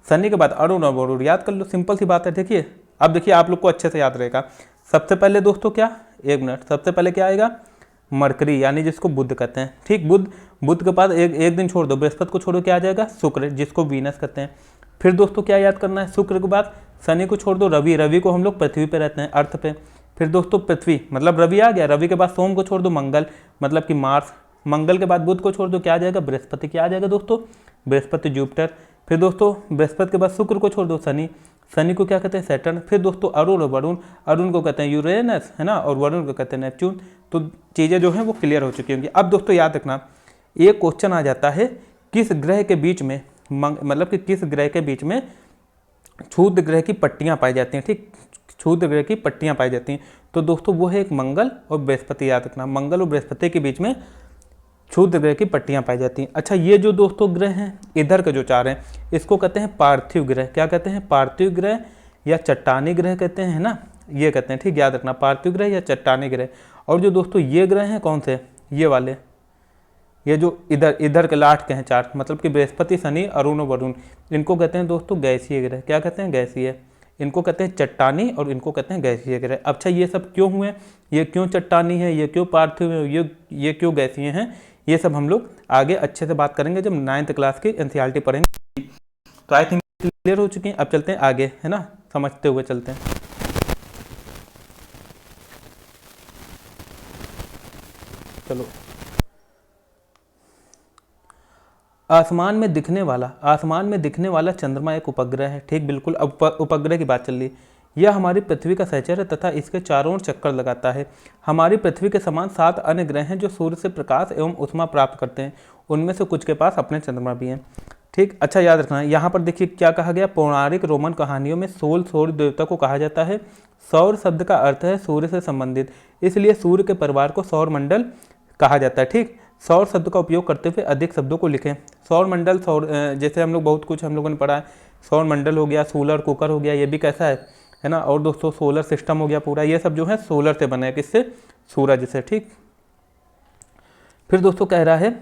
शनि के बाद अरुण और वरुण, याद कर लो, सिंपल सी बात है। देखिए अब देखिए आप लोग को अच्छे से याद रहेगा। सबसे पहले दोस्तों क्या, 1 मिनट, सबसे पहले क्या आएगा, मरकरी, यानी जिसको बुध कहते हैं, ठीक। बुध के बाद एक दिन छोड़ दो, बृहस्पति को छोड़ो, क्या आ जाएगा, शुक्र, जिसको वीनस कहते हैं। फिर दोस्तों क्या याद करना है, शुक्र के बाद शनि को छोड़ दो, रवि को हम लोग पृथ्वी पे रहते हैं, अर्थ पे। फिर दोस्तों पृथ्वी मतलब रवि आ गया, रवि के बाद सोम को छोड़ दो, मंगल, मतलब कि मार्स। मंगल के बाद बुध को छोड़ दो, क्या आ जाएगा, बृहस्पति, क्या आ जाएगा दोस्तों, बृहस्पति, जुपिटर। फिर दोस्तों बृहस्पति के बाद शुक्र को छोड़ दो, शनि को क्या कहते हैं, सैटर्न। फिर दोस्तों अरुण और वरुण, अरुण को कहते हैं यूरेनस, है ना, और वरुण को कहते हैं नेपच्यून। तो चीज़ें जो हैं वो क्लियर हो चुकी होंगी। अब दोस्तों याद रखना, एक क्वेश्चन आ जाता है, किस ग्रह के बीच में, मतलब कि किस ग्रह के बीच में क्षुद्र ग्रह की पट्टियाँ पाई जाती हैं, ठीक, क्षुद्र ग्रह की पट्टियाँ पाई जाती हैं। तो दोस्तों वो है एक मंगल और बृहस्पति, याद रखना, मंगल और बृहस्पति के बीच में क्षुद्र ग्रह की पट्टियां पाई जाती हैं। अच्छा ये जो दोस्तों ग्रह हैं, इधर के जो 4 हैं, इसको कहते हैं पार्थिव ग्रह। क्या कहते हैं, पार्थिव ग्रह या चट्टानी ग्रह कहते हैं ना, ये कहते हैं, ठीक, याद रखना, पार्थिव ग्रह या चट्टानी ग्रह। और जो दोस्तों ये ग्रह हैं कौन से, ये वाले, ये जो इधर के लाट के हैं 4, मतलब कि बृहस्पति, शनि, अरुण और वरुण, इनको कहते हैं दोस्तों गैसीय ग्रह। क्या कहते हैं, गैसीय। इनको कहते हैं चट्टानी और इनको कहते हैं गैसीय ग्रह। अच्छा ये सब क्यों हुए, ये क्यों चट्टानी है, ये क्यों पार्थिव है, ये क्यों गैसीय हैं, ये सब हम लोग आगे अच्छे से बात करेंगे जब 9th क्लास की एनसीईआरटी पढ़ेंगे। तो आई थिंक क्लियर हो चुकी हैं। अब चलते हैं आगे, है ना, समझते हुए चलते हैं। चलो, आसमान में दिखने वाला चंद्रमा एक उपग्रह है, ठीक, बिल्कुल। अब उपग्रह की बात चल रही। यह हमारी पृथ्वी का सहचर है तथा इसके चारों ओर चक्कर लगाता है। हमारी पृथ्वी के समान 7 अन्य ग्रह हैं जो सूर्य से प्रकाश एवं ऊष्मा प्राप्त करते हैं। उनमें से कुछ के पास अपने चंद्रमा भी हैं, ठीक। अच्छा याद रखना, यहाँ पर देखिए क्या कहा गया, पौराणिक रोमन कहानियों में सोल सौर देवता को कहा जाता है। सौर शब्द का अर्थ है सूर्य से संबंधित, इसलिए सूर्य के परिवार को सौर मंडल कहा जाता है, ठीक। सौर शब्द का उपयोग करते हुए अधिक शब्दों को लिखें। सौर मंडल, जैसे हम लोग बहुत कुछ हम लोगों ने पढ़ा है, सौर मंडल हो गया, सोलर कुकर हो गया, ये भी कैसा है ना। और दोस्तों सोलर सिस्टम हो गया पूरा, ये सब जो है सोलर से बना है, किससे, सूरज से, ठीक। फिर दोस्तों कह रहा है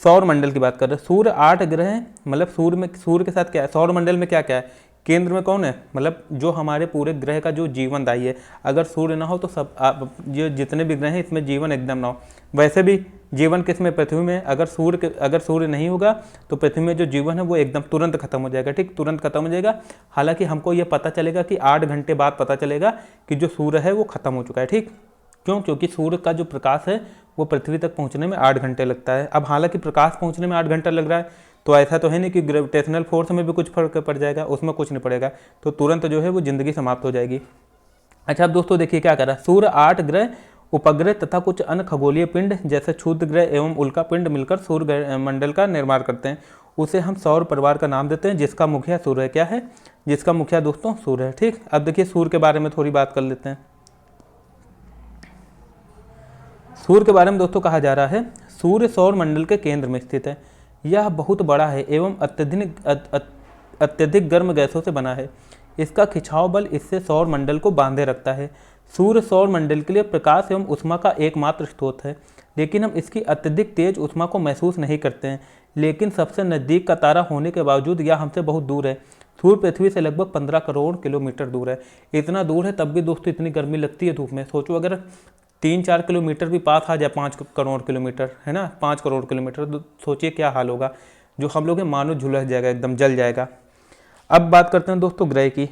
सौर मंडल की बात कर रहे हैं, सूर्य 8 ग्रह हैं, मतलब सूर्य के साथ क्या है, सौर मंडल में क्या क्या है, केंद्र में कौन है, मतलब जो हमारे पूरे ग्रह का जो जीवनदायी है। अगर सूर्य ना हो तो सब ये जितने भी ग्रह हैं इसमें जीवन एकदम ना हो। वैसे भी जीवन किसमें, पृथ्वी में। अगर सूर्य नहीं होगा तो पृथ्वी में जो जीवन है वो एकदम तुरंत खत्म हो जाएगा, ठीक, तुरंत खत्म हो जाएगा। हालांकि हमको ये पता चलेगा कि 8 घंटे बाद पता चलेगा कि जो सूर्य है वो खत्म हो चुका है, ठीक। क्यों, क्योंकि सूर्य का जो प्रकाश है वो पृथ्वी तक पहुंचने में 8 घंटे लगता है। अब हालांकि प्रकाश पहुंचने में 8 घंटा लग रहा है, तो ऐसा तो है नहीं कि ग्रेविटेशनल फोर्स में भी कुछ फर्क पड़ जाएगा, उसमें कुछ नहीं पड़ेगा, तो तुरंत जो है वो जिंदगी समाप्त हो जाएगी। अच्छा अब दोस्तों देखिए क्या कर रहा है, सूर्य 8 ग्रह, उपग्रह तथा कुछ अन्य खगोलीय पिंड जैसे क्षुद्र ग्रह एवं उल्का पिंड मिलकर सूर्य मंडल का निर्माण करते हैं। उसे हम सौर परिवार का नाम देते हैं, जिसका मुखिया सूर्य क्या है, जिसका मुखिया दोस्तों सूर्य है, ठीक। अब देखिए सूर्य के बारे में थोड़ी बात कर लेते हैं। सूर्य के बारे में दोस्तों कहा जा रहा है, सूर्य सौर मंडल के केंद्र में स्थित है। यह बहुत बड़ा है एवं अत्यधिक गर्म गैसों से बना है। इसका खिंचाव बल इससे सौर मंडल को बांधे रखता है। सूर्य सौर मंडल के लिए प्रकाश एवं ऊष्मा का एकमात्र स्रोत है, लेकिन हम इसकी अत्यधिक तेज ऊष्मा को महसूस नहीं करते हैं। लेकिन सबसे नज़दीक का तारा होने के बावजूद यह हमसे बहुत दूर है। सूर्य पृथ्वी से लगभग 15 करोड़ किलोमीटर दूर है। इतना दूर है तब भी दोस्तों इतनी गर्मी लगती है धूप में। सोचो अगर 3-4 किलोमीटर भी पास आ जाए, 5 करोड़ किलोमीटर है ना, 5 करोड़ किलोमीटर, तो सोचिए क्या हाल होगा। जो हम लोग हैं मानो झुलस जाएगा, एकदम जल जाएगा। अब बात करते हैं दोस्तों ग्रह की।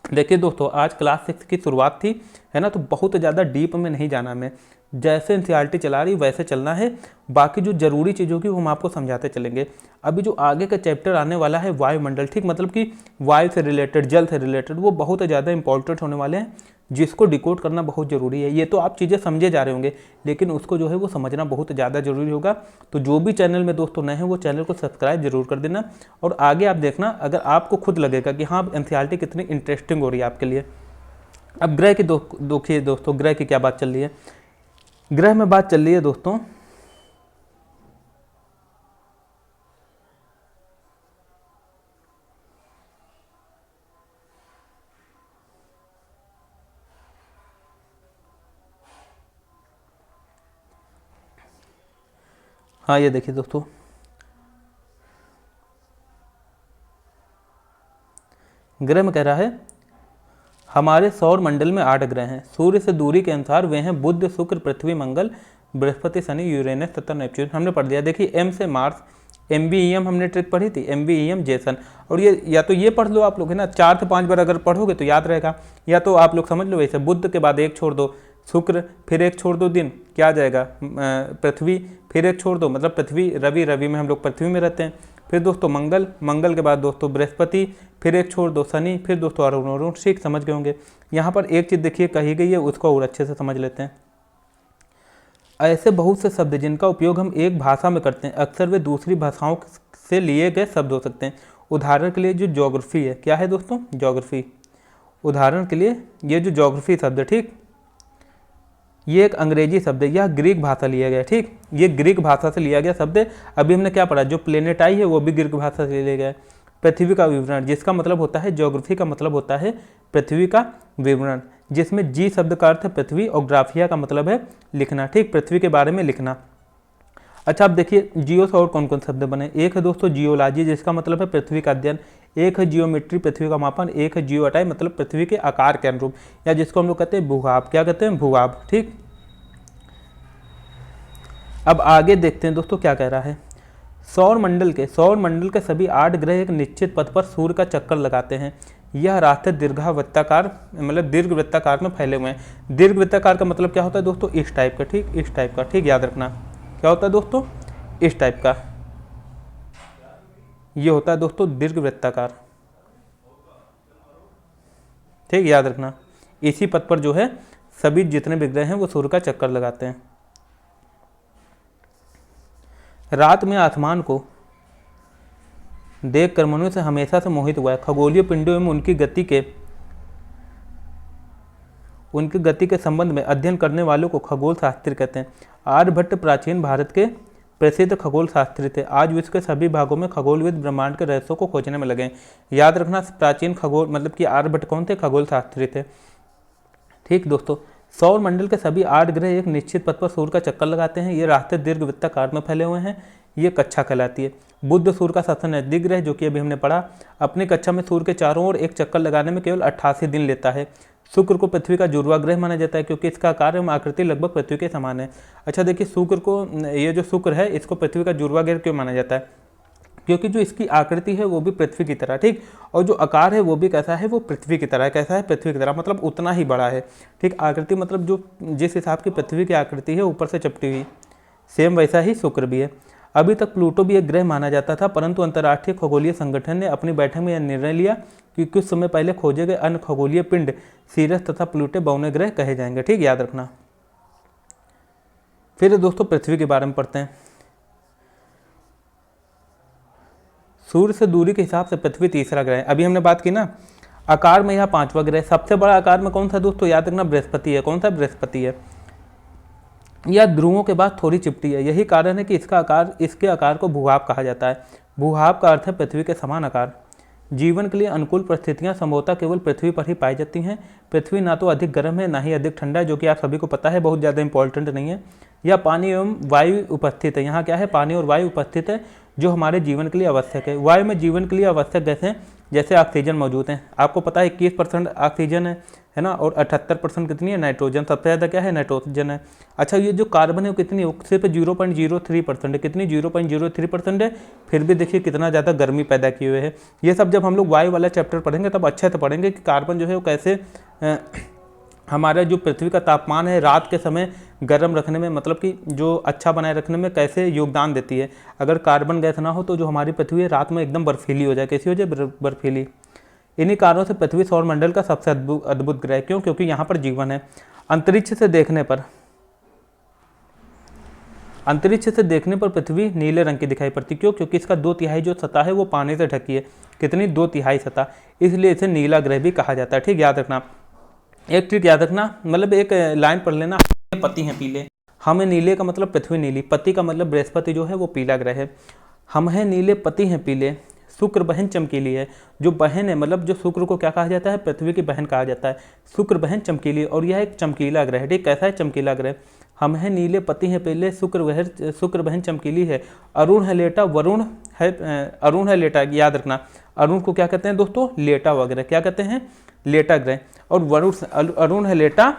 देखिए दोस्तों आज क्लास 6 की शुरुआत थी, है ना, तो बहुत ज़्यादा डीप में नहीं जाना हमें, जैसे एनसीईआरटी चला रही वैसे चलना है। बाकी जो जरूरी चीज़ होगी वो हम आपको समझाते चलेंगे। अभी जो आगे का चैप्टर आने वाला है वायुमंडल, ठीक, मतलब कि वायु से रिलेटेड, जल से रिलेटेड, वो बहुत ज़्यादा इंपॉर्टेंट होने वाले हैं, जिसको डिकोड करना बहुत ज़रूरी है। ये तो आप चीज़ें समझे जा रहे होंगे, लेकिन उसको जो है वो समझना बहुत ज़्यादा ज़रूरी होगा। तो जो भी चैनल में दोस्तों नए हैं वो चैनल को सब्सक्राइब जरूर कर देना, और आगे आप देखना अगर आपको खुद लगेगा कि हाँ एनसीईआरटी कितनी इंटरेस्टिंग हो रही है आपके लिए। अब ग्रह की देखिए दोस्तों, ग्रह की क्या बात चल रही है, ग्रह में बात चल रही है दोस्तों, हाँ ये देखिए दोस्तों, ग्रह में कह रहा है हमारे सौर मंडल में 8 ग्रह हैं। सूर्य से दूरी के अनुसार वे हैं बुध, शुक्र, पृथ्वी, मंगल, बृहस्पति, शनि, यूरेनस तथा नेपच्यून। हमने पढ़ दिया। देखिए एम से मार्स, MBEM हमने ट्रिक पढ़ी थी, MBEM जेसन। और ये या तो ये पढ़ लो आप लोग, है ना, 4 से 5 बार अगर पढ़ोगे तो याद रहेगा, या तो आप लोग समझ लो ऐसे, बुध के बाद एक छोड़ दो, शुक्र, फिर एक छोड़ दो दिन, क्या आ जाएगा, पृथ्वी, फिर एक छोड़ दो, मतलब पृथ्वी, रवि में हम लोग पृथ्वी में रहते हैं, फिर दोस्तों मंगल के बाद दोस्तों बृहस्पति, फिर एक छोड़ दो शनि, फिर दोस्तों अरुण। ठीक समझ गए होंगे। यहाँ पर एक चीज़ देखिए कही गई है, उसको और अच्छे से समझ लेते हैं। ऐसे बहुत से शब्द जिनका उपयोग हम एक भाषा में करते हैं, अक्सर वे दूसरी भाषाओं से लिए गए शब्द हो सकते हैं। उदाहरण के लिए जो ज्योग्राफी है, क्या है दोस्तों, ज्योग्राफी। उदाहरण के लिए ये जो ज्योग्राफी शब्द है, ठीक, ये एक अंग्रेजी शब्द है, यह ग्रीक भाषा लिया गया, ठीक, ये ग्रीक भाषा से लिया गया शब्द है। अभी हमने क्या पढ़ा, जो प्लेनेटाई है वो भी ग्रीक भाषा से लिया गया है। पृथ्वी का विवरण, जिसका मतलब होता है, ज्योग्राफी का मतलब होता है पृथ्वी का विवरण, जिसमें जी शब्द का अर्थ है पृथ्वी और ग्राफिया का मतलब है लिखना, ठीक, पृथ्वी के बारे में लिखना। अच्छा अब देखिए जियो से और कौन कौन शब्द बने। एक है दोस्तों जियोलॉजी, जिसका मतलब है पृथ्वी का अध्ययन। एक है जियोमेट्री, पृथ्वी का मापन। एक है जियोटाई, मतलब पृथ्वी के आकार के अनुरूप, या जिसको हम लोग कहते हैं भूभाग। क्या कहते हैं, भूभाग, ठीक। अब आगे देखते हैं दोस्तों क्या कह रहा है। सौर मंडल के सभी 8 ग्रह एक निश्चित पथ पर सूर्य का चक्कर लगाते हैं। यह रास्ते दीर्घवृत्ताकार, मतलब दीर्घवृत्ताकार में फैले हुए हैं। दीर्घवृत्ताकार का मतलब क्या होता है दोस्तों, इस टाइप का, ठीक, इस टाइप का, ठीक, याद रखना। क्या होता है दोस्तों, इस टाइप का, ये होता है दोस्तों दीर्घवृत्ताकार, ठीक, याद रखना। इसी पथ पर जो है सभी जितने भी ग्रह हैं वो सूर्य का चक्कर लगाते हैं। रात में आसमान को देखकर मनुष्य हमेशा से मोहित हुआ है। खगोलीय पिंडों एवं उनकी गति के उनकी गति के संबंध में अध्ययन करने वालों को खगोल शास्त्री कहते हैं। आर्यभट्ट प्राचीन भारत के प्रसिद्ध खगोल शास्त्री थे। आज विश्व के सभी भागों में खगोलविद ब्रह्मांड के रहस्यों को खोजने में लगे। याद रखना, प्राचीन खगोल मतलब कि आर्यभट्ट कौन थे? खगोल शास्त्री थे। ठीक दोस्तों, सौर मंडल के सभी 8 ग्रह एक निश्चित पथ पर सूर्य का चक्कर लगाते हैं। ये रास्ते दीर्घवृत्ताकार में फैले हुए हैं। ये कक्षा कहलाती है। बुध सूर्य का सबसे नजदीक ग्रह, जो कि अभी हमने पढ़ा। अपनी कक्षा में सूर्य के चारों ओर एक चक्कर लगाने में केवल 88 दिन लेता है। शुक्र को पृथ्वी का जुड़वा ग्रह माना जाता है, क्योंकि इसका आकार एवं आकृति लगभग पृथ्वी के समान है। अच्छा देखिए, शुक्र को, ये जो शुक्र है, इसको पृथ्वी का जुड़वा ग्रह क्यों माना जाता है? क्योंकि जो इसकी आकृति है वो भी पृथ्वी की तरह, ठीक, और जो आकार है वो भी कैसा है? वो पृथ्वी की तरह है। कैसा है? पृथ्वी की तरह, मतलब उतना ही बड़ा है। ठीक, आकृति मतलब जो जिस हिसाब की पृथ्वी की आकृति है ऊपर से चपटी हुई, सेम वैसा ही शुक्र भी है। अभी तक प्लूटो भी एक ग्रह माना जाता था, परंतु अंतर्राष्ट्रीय खगोलीय संगठन ने अपनी बैठक में यह निर्णय लिया कि कुछ समय पहले खोजे गए अन्य खगोलीय पिंड सीरस तथा प्लूटो बौने ग्रह कहे जाएंगे। ठीक, याद रखना। फिर दोस्तों पृथ्वी के बारे में पढ़ते हैं। सूर्य से दूरी के हिसाब से पृथ्वी तीसरा ग्रह है। अभी हमने बात की ना, आकार में यह 5वां ग्रह। सबसे बड़ा आकार में कौन सा दोस्तों? याद रखना, बृहस्पति है। कौन सा? बृहस्पति है। यह ध्रुवों के बाद थोड़ी चिपटी है। यही कारण है कि इसके आकार को भूभाग कहा जाता है। भूभाग का अर्थ है पृथ्वी के समान आकार। जीवन के लिए अनुकूल परिस्थितियां संभवतः केवल पृथ्वी पर ही पाई जाती हैं। पृथ्वी ना तो अधिक गर्म है, ना ही अधिक ठंडा है, जो कि आप सभी को पता है, बहुत ज़्यादा इंपॉर्टेंट नहीं है। यह पानी एवं वायु उपस्थित है। यहाँ क्या है? पानी और वायु उपस्थित है, जो हमारे जीवन के लिए आवश्यक है। वायु में जीवन के लिए आवश्यक गैसें जैसे ऑक्सीजन मौजूद हैं। आपको पता है 21% ऑक्सीजन है ना, और 78% कितनी है? नाइट्रोजन। सबसे ज़्यादा क्या है? नाइट्रोजन है। अच्छा, ये जो कार्बन है वो कितनी है? सिर्फ 0.03% है। कितनी? 0.03% है। फिर भी देखिए कितना ज़्यादा गर्मी पैदा किए हुए है। ये सब जब हम लोग वायु वाला चैप्टर पढ़ेंगे तब अच्छे से पढ़ेंगे कि कार्बन जो है वो कैसे हमारा जो पृथ्वी का तापमान है रात के समय गर्म रखने में, मतलब कि जो अच्छा बनाए रखने में कैसे योगदान देती है। अगर कार्बन गैस ना हो तो जो हमारी पृथ्वी है रात में एकदम बर्फीली हो जाए। कैसी हो जाए? बर्फीली। इन्हीं कारणों से पृथ्वी सौरमंडल का सबसे अद्भुत ग्रह। क्यों? क्योंकि यहाँ पर जीवन है। अंतरिक्ष से देखने पर पृथ्वी नीले रंग की दिखाई पड़ती। क्यों? क्योंकि इसका 2/3 जो सतह है वो पानी से ढकी है। कितनी? 2/3 सतह। इसलिए इसे नीला ग्रह भी कहा जाता है। ठीक, याद रखना। एक ट्रिक याद रखना, मतलब एक लाइन पढ़ लेना, पति हैं पीले। हम हैं नीले का मतलब पृथ्वी नीली, पति का मतलब बृहस्पति जो है वो पीला ग्रह है। हम हैं नीले, पति हैं पीले, शुक्र बहन चमकीली है। जो बहन है मतलब जो शुक्र को क्या कहा जाता है? पृथ्वी की बहन कहा जाता है। शुक्र बहन चमकीली, और यह एक चमकीला ग्रह है। ठीक, कैसा है? चमकीला ग्रह। हम हैं नीले, पति हैं पीले, शुक्र बहन चमकीली है। अरुण है लेटा, वरुण है लेटा। याद रखना, अरुण को क्या कहते हैं दोस्तों? लेटा वगैरह। क्या कहते हैं? लेटा ग्रह। और अरुण है लेटा,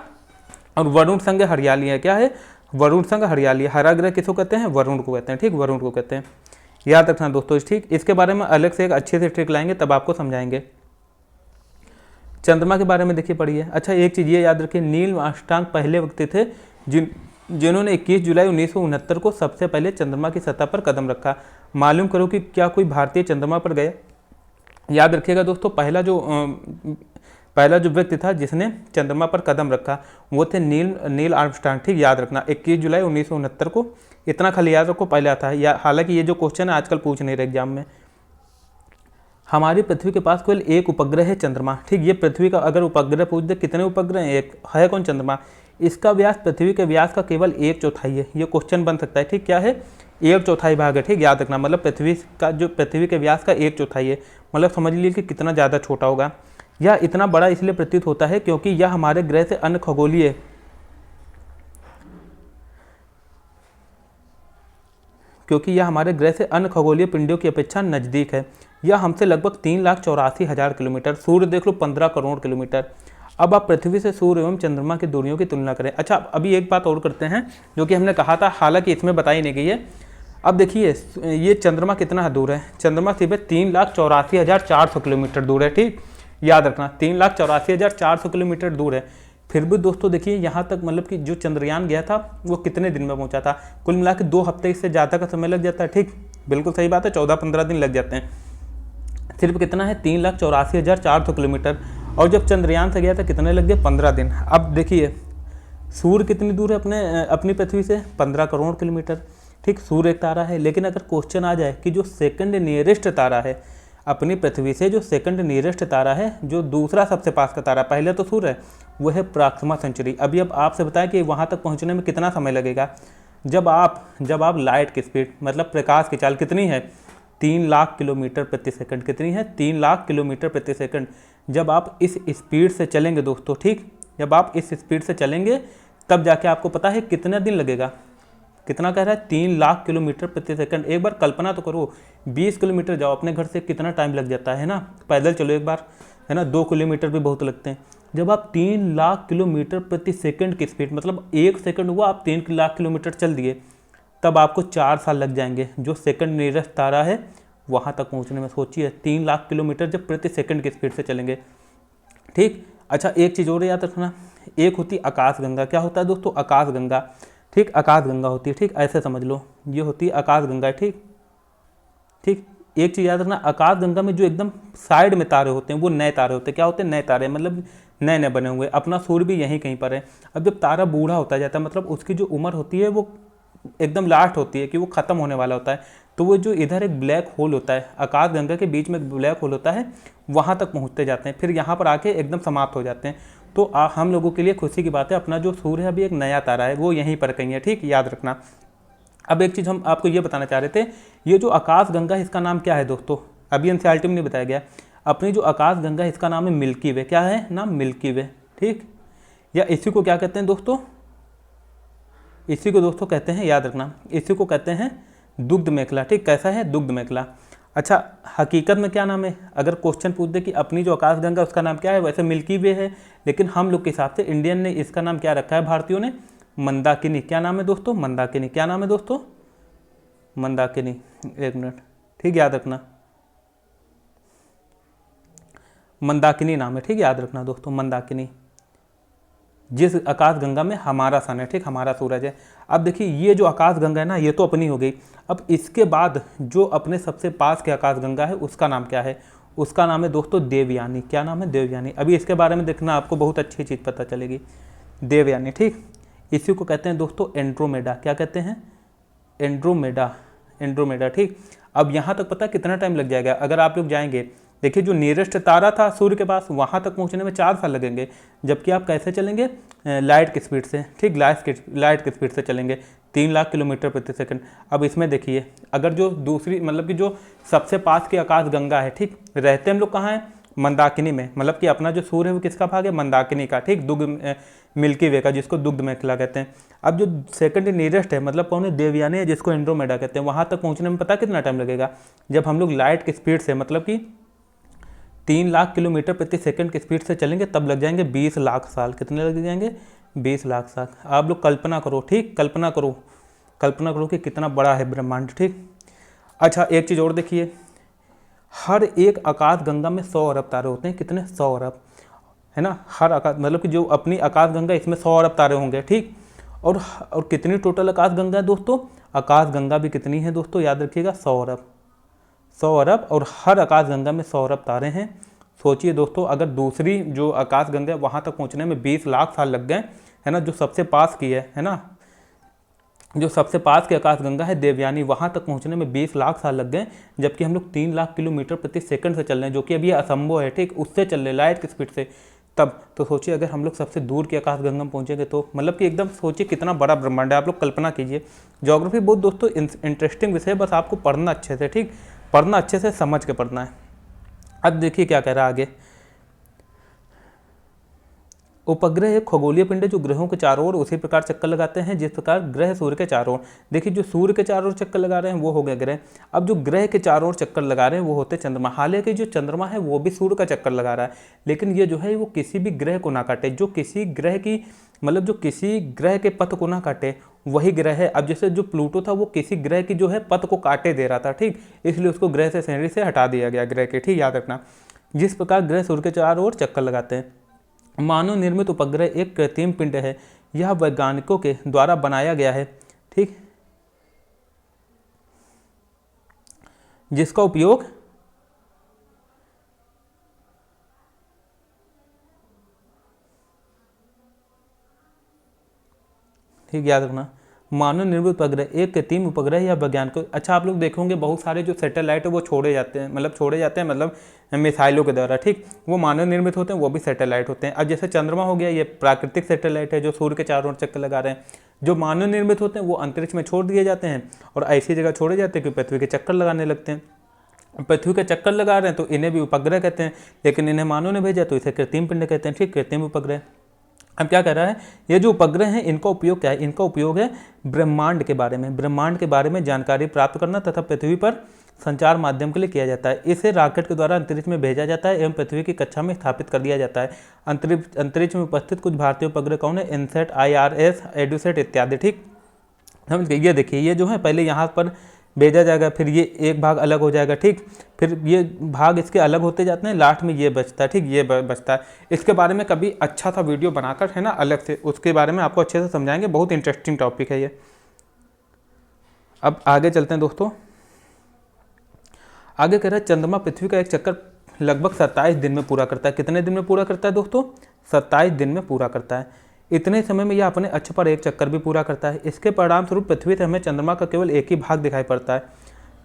और वरुण संग हरियाली है। क्या है? वरुण संग हरियाली। हरा ग्रह किसको कहते हैं? वरुण को कहते हैं। ठीक, वरुण को कहते हैं। याद रखना दोस्तों। ठीक, इसके बारे में अलग से एक अच्छे से ट्रिक लाएंगे तब आपको समझाएंगे। चंद्रमा के बारे में देखिए, पढ़िए। अच्छा, एक चीज़ ये याद रखिए, नील आर्मस्ट्रांग पहले व्यक्ति थे जिन्होंने 21 जुलाई 1969 को सबसे पहले चंद्रमा की सतह पर कदम रखा। मालूम करो कि क्या कोई भारतीय चंद्रमा पर गया? याद रखिएगा दोस्तों, पहला जो व्यक्ति था जिसने चंद्रमा पर कदम रखा वो थे नील आर्मस्ट्रांग। ठीक, याद रखना, 21 जुलाई 1969 को। इतना खाली याद रखो, पहले आता है। हालांकि ये जो क्वेश्चन है आजकल पूछ नहीं रहे एग्जाम में। हमारी पृथ्वी के पास केवल एक उपग्रह है, चंद्रमा। ठीक, ये पृथ्वी का अगर उपग्रह पूछ दे कितने उपग्रह हैं? एक है। कौन? चंद्रमा। इसका व्यास पृथ्वी के व्यास का केवल 1/4 है। ये क्वेश्चन बन सकता है। ठीक, क्या है? 1/4 भाग है। ठीक, याद रखना, मतलब पृथ्वी के व्यास का 1/4 है। मतलब समझ लीजिए कि कितना ज़्यादा छोटा होगा। यह इतना बड़ा इसलिए प्रतीत होता है क्योंकि यह हमारे ग्रह से अन्य खगोलीय पिंडों की अपेक्षा नज़दीक है। यह हमसे लगभग 3,84,000 किलोमीटर। सूर्य देख लो 15 करोड़ किलोमीटर। अब आप पृथ्वी से सूर्य एवं चंद्रमा की दूरियों की तुलना करें। अच्छा, अभी एक बात और करते हैं जो कि हमने कहा था, हालांकि इसमें बताई नहीं गई है। अब देखिए ये चंद्रमा कितना दूर है? चंद्रमा सिर्फ 3,84,400 किलोमीटर दूर है। ठीक, याद रखना, 3,84,400 किलोमीटर दूर है। फिर भी दोस्तों देखिए यहाँ तक, मतलब कि जो चंद्रयान गया था वो कितने दिन में पहुँचा था? कुल मिला के 2 हफ्ते इससे ज़्यादा का समय लग जाता है। ठीक, बिल्कुल सही बात है, 14-15 दिन लग जाते हैं। सिर्फ कितना है? 3,84,400 किलोमीटर। और जब चंद्रयान से गया था कितने लग गए? 15 दिन। अब देखिए सूर्य कितनी दूर है अपनी पृथ्वी से? 15 करोड़ किलोमीटर। ठीक, सूर्य एक तारा है। लेकिन अगर क्वेश्चन आ जाए कि जो सेकंड नियरेस्ट तारा है, अपनी पृथ्वी से जो सेकंड नियरेस्ट तारा है, जो दूसरा सबसे पास का तारा, पहले तो सूर्य है, वो है प्रॉक्सिमा सेंचुरी। अभी अब आपसे बताएं कि वहाँ तक पहुँचने में कितना समय लगेगा। जब आप लाइट की स्पीड मतलब प्रकाश की चाल कितनी है, 3 लाख किलोमीटर प्रति सेकंड, कितनी है, 3 लाख किलोमीटर प्रति सेकंड। जब आप इस स्पीड से चलेंगे दोस्तों, ठीक, जब आप इस स्पीड से चलेंगे तब जाके आपको पता है कितना दिन लगेगा। कितना कह रहा है, 3 लाख किलोमीटर प्रति सेकंड। एक बार कल्पना तो करो, 20 किलोमीटर जाओ अपने घर से, कितना टाइम लग जाता है ना। पैदल चलो एक बार, है ना, 2 किलोमीटर भी बहुत लगते हैं। जब आप 3 लाख किलोमीटर प्रति सेकंड की स्पीड, मतलब 1 सेकंड हुआ आप 3 लाख किलोमीटर चल दिए, तब आपको 4 साल लग जाएंगे जो सेकंड नियरेस्ट तारा है वहाँ तक पहुँचने में। सोचिए 3 लाख किलोमीटर जब प्रति सेकंड की स्पीड से चलेंगे, ठीक। अच्छा, एक चीज़ और याद रखना, एक होती आकाशगंगा। क्या होता है दोस्तों, आकाशगंगा, ठीक, आकाशगंगा होती है, ठीक, ऐसे समझ लो, ये होती है आकाशगंगा, ठीक ठीक। एक चीज़ याद रखना, आकाशगंगा में जो एकदम साइड में तारे होते हैं वो नए तारे होते हैं। क्या होते हैं, नए तारे, मतलब नए नए बने हुए। अपना सूर्य भी यहीं कहीं पर है। अब जब तारा बूढ़ा होता जाता है, मतलब उसकी जो उम्र होती है वो एकदम लास्ट होती है कि वो ख़त्म होने वाला होता है, तो वो जो इधर एक ब्लैक होल होता है, आकाशगंगा के बीच में एक ब्लैक होल होता है, वहाँ तक पहुँचते जाते हैं, फिर यहाँ पर आके एकदम समाप्त हो जाते हैं। तो हम लोगों के लिए खुशी की बात है, अपना जो सूर्य है अभी एक नया तारा है, वो यहीं पर कहीं है, ठीक, याद रखना। अब एक चीज़ हम आपको ये बताना चाह रहे थे, ये जो आकाशगंगा है इसका नाम क्या है दोस्तों, अभी एनसीईआरटी में नहीं बताया गया। अपनी जो आकाशगंगा है इसका नाम है मिल्की वे। क्या है नाम, मिल्की वे, ठीक। या इसी को क्या कहते हैं दोस्तों, इसी को दोस्तों कहते हैं, याद रखना, इसी को कहते हैं दुग्ध मेखला, ठीक। कैसा है, दुग्ध मेखला। अच्छा, हकीकत में क्या नाम है, अगर क्वेश्चन पूछ दे कि अपनी जो आकाशगंगा उसका नाम क्या है, वैसे मिल्की वे है, लेकिन हम लोग के हिसाब से इंडियन ने इसका नाम क्या रखा है, भारतीयों ने, मंदाकिनी। क्या नाम है दोस्तों, मंदाकिनी। क्या नाम है दोस्तों, मंदाकिनी। एक मिनट, ठीक, याद रखना, मंदाकिनी नाम है, ठीक, याद रखना दोस्तों, मंदाकिनी। जिस आकाशगंगा में हमारा सन है, ठीक, हमारा सूरज है। अब देखिए ये जो आकाशगंगा है ना, ये तो अपनी हो गई। अब इसके बाद जो अपने सबसे पास के आकाशगंगा है उसका नाम क्या है, उसका नाम है दोस्तों देवयानी। क्या नाम है, देवयानी। अभी इसके बारे में देखना, आपको बहुत अच्छी चीज़ पता चलेगी, देवयानी, ठीक। इसी को कहते हैं दोस्तों एंड्रोमेडा। क्या कहते हैं, एंड्रोमेडा, एंड्रोमेडा, ठीक। अब यहाँ तक पता है कितना टाइम लग जाएगा, अगर आप लोग जाएंगे, देखिए जो नियरेस्ट तारा था सूर्य के पास, वहाँ तक पहुँचने में 4 साल लगेंगे, जबकि आप कैसे चलेंगे, लाइट की स्पीड से, ठीक, लाइट की स्पीड से चलेंगे, 3 लाख किलोमीटर प्रति सेकंड। अब इसमें देखिए, अगर जो दूसरी मतलब कि जो सबसे पास की आकाशगंगा है, ठीक, रहते हम लोग कहाँ हैं, मंदाकिनी में, मतलब कि अपना जो सूर्य है वो किसका भाग है, मंदाकिनी का, ठीक, दुग्ध मिल्की वे का, जिसको दुग्ध मेखला कहते हैं। अब जो सेकंड नियरेस्ट है, मतलब कौन है, देवयानी है, जिसको एंड्रोमेडा कहते हैं, वहाँ तक पहुँचने में पता कितना टाइम लगेगा। जब हम लोग लाइट की स्पीड से, मतलब कि 3 लाख किलोमीटर प्रति सेकंड की स्पीड से चलेंगे, तब लग जाएंगे 20 लाख साल। कितने लग जाएंगे, 20 लाख साल। आप लोग कल्पना करो, ठीक, कल्पना करो, कल्पना करो कि कितना बड़ा है ब्रह्मांड, ठीक। अच्छा, एक चीज़ और देखिए, हर एक आकाशगंगा में 100 अरब तारे होते हैं। कितने, 100 अरब, है ना। हर आकाश मतलब कि जो अपनी आकाशगंगा इसमें 100 अरब तारे होंगे, ठीक। और कितनी टोटल आकाशगंगा है दोस्तों, आकाशगंगा भी कितनी है दोस्तों, याद रखिएगा, 100 अरब, 100 अरब। और हर आकाशगंगा में 100 अरब तारे हैं। सोचिए दोस्तों, अगर दूसरी जो आकाशगंगा है वहाँ तक पहुँचने में 20 लाख साल लग गए, है ना, जो सबसे पास की है ना, जो सबसे पास की आकाशगंगा है देवयानी, वहाँ तक पहुँचने में 20 लाख साल लग गए, जबकि हम लोग 3 लाख किलोमीटर प्रति सेकंड से चल रहे हैं, जो कि अभी असंभव है, ठीक, उससे चल रहे लाइट की स्पीड से। तब तो सोचिए अगर हम लोग सबसे दूर की आकाशगंगा में पहुँचेंगे तो मतलब कि एकदम सोचिए कितना बड़ा ब्रह्मांड है। आप लोग कल्पना कीजिए। ज्योग्राफी बहुत दोस्तों इंटरेस्टिंग विषय है, बस आपको पढ़ना अच्छे से, ठीक, पढ़ना अच्छे से समझ के पढ़ना है। अब देखिए क्या कह रहा है आगे, उपग्रह एक खगोलीय पिंड है जो ग्रहों के चारों ओर उसी प्रकार चक्कर लगाते हैं जिस प्रकार ग्रह सूर्य के चारों ओर। देखिए जो सूर्य के चारों ओर चक्कर लगा रहे हैं वो हो गए ग्रह। अब जो ग्रह के चारों ओर चक्कर लगा रहे हैं वो होते चंद्रमा। हालांकि जो चंद्रमा है वो भी सूर्य का चक्कर लगा रहा है, लेकिन ये जो है वो किसी भी ग्रह को ना काटे, जो किसी ग्रह की मतलब जो किसी ग्रह के पथ को ना काटे वही ग्रह है। अब जैसे जो प्लूटो था वो किसी ग्रह की जो है पथ को काटे दे रहा था, ठीक, इसलिए उसको ग्रह से श्रेणी से हटा दिया गया ग्रह के, ठीक, याद रखना। जिस प्रकार ग्रह सूर्य के चारों ओर चक्कर लगाते हैं। मानव निर्मित उपग्रह एक कृत्रिम पिंड है, यह वैज्ञानिकों के द्वारा बनाया गया है, ठीक, जिसका उपयोग ठीक याद रखना, मानव निर्मित उपग्रह एक कृत्रिम उपग्रह या वैज्ञानिक। अच्छा, आप लोग देखोगे बहुत सारे जो सैटेलाइट है वो छोड़े जाते हैं मतलब मिसाइलों के द्वारा, ठीक, वो मानव निर्मित होते हैं, वो भी सैटेलाइट होते हैं। अब जैसे चंद्रमा हो गया, ये प्राकृतिक सैटेलाइट है जो सूर्य के चारों ओर चक्कर लगा रहे हैं। जो मानव निर्मित होते हैं वो अंतरिक्ष में छोड़ दिए जाते हैं और ऐसी जगह छोड़े जाते हैं कि पृथ्वी के चक्कर लगाने लगते हैं। पृथ्वी के चक्कर लगा रहे हैं तो इन्हें भी उपग्रह कहते हैं, लेकिन इन्हें मानव ने भेजा तो इसे कृत्रिम पिंड कहते हैं, ठीक, कृत्रिम उपग्रह। अब क्या कह रहा है, ये जो उपग्रह हैं इनका उपयोग क्या है, इनका उपयोग है ब्रह्मांड के बारे में जानकारी प्राप्त करना तथा पृथ्वी पर संचार माध्यम के लिए किया जाता है। इसे रॉकेट के द्वारा अंतरिक्ष में भेजा जाता है एवं पृथ्वी की कक्षा में स्थापित कर दिया जाता है। अंतरिक्ष में उपस्थित कुछ भारतीय उपग्रह कौन है, इनसेट, IRS, एडुसेट इत्यादि, ठीक। समझ गए। ये देखिए, ये जो है पहले यहाँ पर भेजा जाएगा, फिर ये एक भाग अलग हो जाएगा, ठीक, फिर ये भाग इसके अलग होते जाते हैं, लास्ट में ये बचता है, ठीक, ये बचता है। इसके बारे में कभी अच्छा सा वीडियो बनाकर है ना अलग से, उसके बारे में आपको अच्छे से समझाएंगे, बहुत इंटरेस्टिंग टॉपिक है ये। अब आगे चलते हैं दोस्तों। आगे कह रहा है चंद्रमा पृथ्वी का एक चक्कर लगभग 27 दिन में पूरा करता है। कितने दिन में पूरा करता है दोस्तों, 27 दिन में पूरा करता है। इतने समय में यह अपने अक्ष पर एक चक्कर भी पूरा करता है। इसके परिणाम स्वरूप पृथ्वी से हमें चंद्रमा का केवल एक ही भाग दिखाई पड़ता है।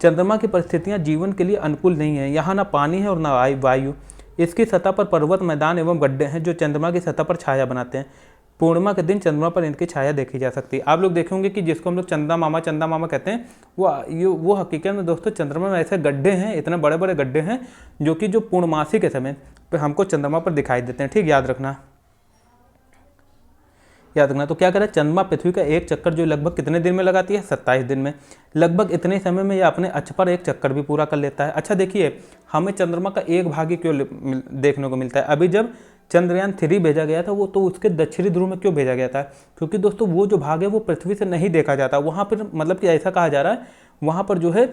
चंद्रमा की परिस्थितियां जीवन के लिए अनुकूल नहीं है। यहाँ ना पानी है और ना वायु। इसकी सतह पर पर्वत, मैदान एवं गड्ढे हैं जो चंद्रमा की सतह पर छाया बनाते हैं। पूर्णिमा के दिन चंद्रमा पर इनकी छाया देखी जा सकती है। आप लोग देखेंगे कि जिसको हम लोग चंदा मामा कहते हैं, वो हकीकत में दोस्तों चंद्रमा में ऐसे गड्ढे हैं, इतने बड़े बड़े गड्ढे हैं जो कि जो पूर्णमासी के समय पर हमको चंद्रमा पर दिखाई देते हैं, ठीक, याद रखना। तो क्या करें, चंद्रमा पृथ्वी का एक चक्कर जो लगभग कितने दिन में लगाती है, 27 दिन में। लगभग इतने समय में यह अपने अक्ष पर एक चक्कर भी पूरा कर लेता है। अच्छा देखिए, हमें चंद्रमा का एक भाग ही क्यों देखने को मिलता है। अभी जब चंद्रयान 3 भेजा गया था वो तो उसके दक्षिणी ध्रुव में क्यों भेजा गया था, क्योंकि दोस्तों वो जो भाग है वो पृथ्वी से नहीं देखा जाता। वहाँ पर मतलब कि ऐसा कहा जा रहा है, वहाँ पर जो है